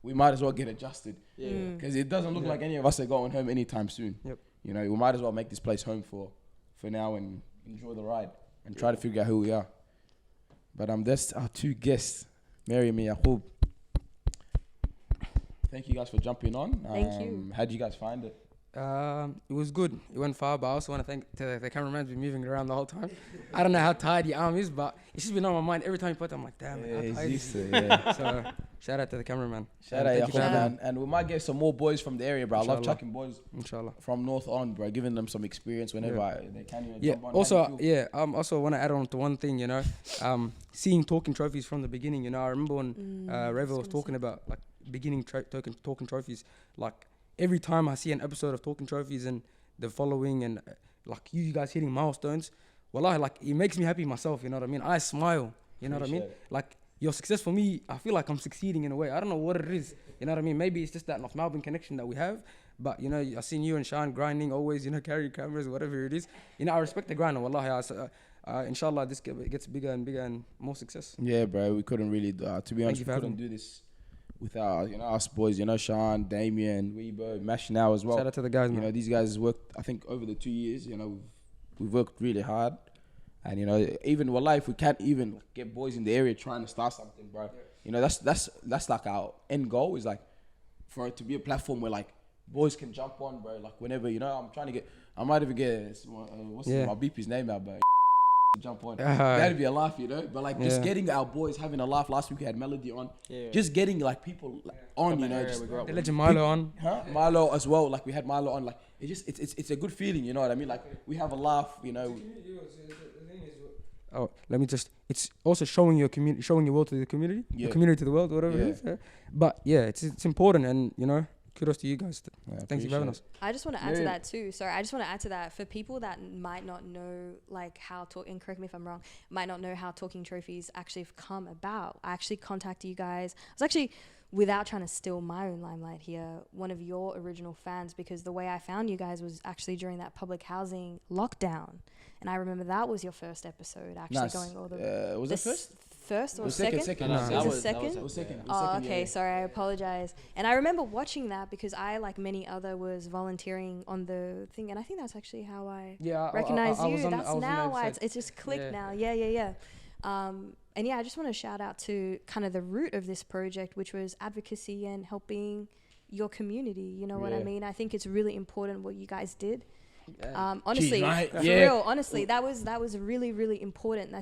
We might as well get adjusted. Yeah. Because it doesn't look like any of us are going home anytime soon. Yep. We might as well make this place home for now and enjoy the ride and try to figure out who we are. But that's our two guests, Mariam and Yaqub. Thank you guys for jumping on. Thank you. How did you guys find it? It was good. It went far, but I also want to thank the cameraman's been moving around the whole time. I don't know how tired your arm is, but it's just been on my mind every time you put it. I'm like, damn, how tired is he? So shout out to the cameraman. Shout out, Yaqub, and we might get some more boys from the area, bro. Inshallah. I love chucking boys from North on, bro, giving them some experience whenever they can. Jump on. Also want to add on to one thing, seeing talking trophies from the beginning. I remember when Reva was talking about, like, beginning talking trophies. Like every time I see an episode of Talking Trophies and the following and like you guys hitting milestones, wallahi, like it makes me happy myself. You know what I mean? I smile. You know what I mean? Like your success for me, I feel like I'm succeeding in a way. I don't know what it is. You know what I mean? Maybe it's just that North Melbourne connection that we have. But you know, I've seen you and Sean grinding always. You know, carry cameras, whatever it is. You know, I respect the grind. Wallahi, inshallah, this gets bigger and bigger and more success. Yeah, bro. We couldn't really, to be honest, we couldn't do this without us boys. You know, Sean, Damien, Weebo, Mash now as well. Shout out to the guys, man. You know, these guys worked. I think over the 2 years. You know, we've worked really hard. And you know, even wallahi, if we can't even get boys in the area trying to start something, bro. You know, that's like our end goal is like for it to be a platform where like boys can jump on, bro. Like whenever, you know, I might even get I'll beep his name out, but jump on. That'd be a laugh, you know. But like just getting our boys having a laugh. Last week we had Melody on. Just getting like people on, you know. The legend Milo on. Milo as well. Like we had Milo on. Like it's a good feeling, you know what I mean? Like we have a laugh, you know. Oh, it's also showing your community, showing your world to the community, your community to the world, whatever it is. But yeah, it's important, and you know, kudos to you guys. Thanks for having us. I just want to add to that too. Sorry, I just want to add to that for people that might not know like how and correct me if I'm wrong, might not know how Talking Trophies actually have come about. I actually contacted you guys. I was actually, without trying to steal my own limelight here, one of your original fans, because the way I found you guys was actually during that public housing lockdown. And I remember that was your first episode, actually going all the way. Was it first? First or second? Second. No, it was second? It was second. Oh, okay. Yeah. Sorry, I apologize. And I remember watching that because I, like many other, was volunteering on the thing. And I think that's actually how I recognized you. That's now why it's just clicked now. Yeah. And yeah, I just want to shout out to kind of the root of this project, which was advocacy and helping your community. You know what I mean? I think it's really important what you guys did. Honestly, for real, honestly, that was really, really important. And I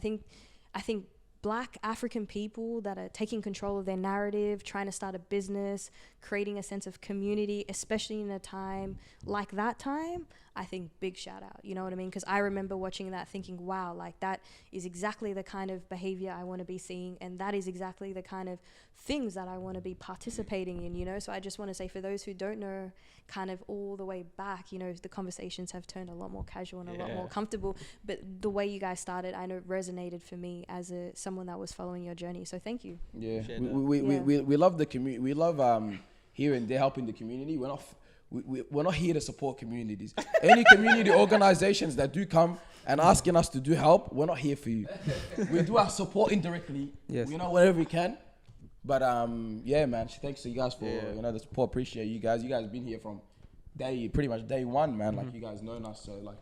think Black African people that are taking control of their narrative, trying to start a business, creating a sense of community, especially in a time like that time, I think big shout out. You know what I mean? Because I remember watching that thinking, wow, like that is exactly the kind of behavior I want to be seeing. And that is exactly the kind of things that I want to be participating in, you know? So I just want to say, for those who don't know, kind of all the way back, you know, the conversations have turned a lot more casual and a lot more comfortable. But the way you guys started, I know resonated for me as someone that was following your journey. So thank you. Yeah, we love the community. We love here and there helping the community. We're not here to support communities. Any community organizations that do come and asking us to do help, we're not here for you. We do our support indirectly. Yes. You know, whatever we can. But yeah, man. Thanks to you guys for the support. Appreciate you guys. You guys been here from pretty much day one, man. Like you guys known us, so like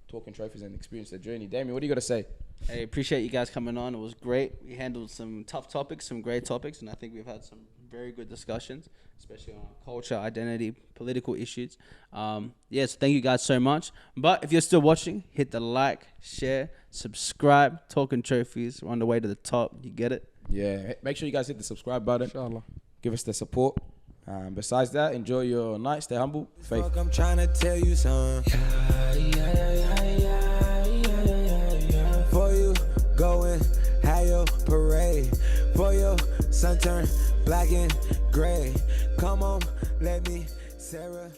Talking Trophies and experience the journey. Damien, what do you got to say? Hey, appreciate you guys coming on. It was great. We handled some tough topics, some great topics, and I think we've had some very good discussions, especially on culture, identity, political issues. Yes, thank you guys so much. But if you're still watching, hit the like, share, subscribe. Talking Trophies, we're on the way to the top. You get it? Yeah, make sure you guys hit the subscribe button. Inshallah. Give us the support. Besides that, enjoy your night. Stay humble. Faith. I'm trying to tell you something. For you, go and have your parade. For your sun turn black and gray. Come on, let me, Sarah.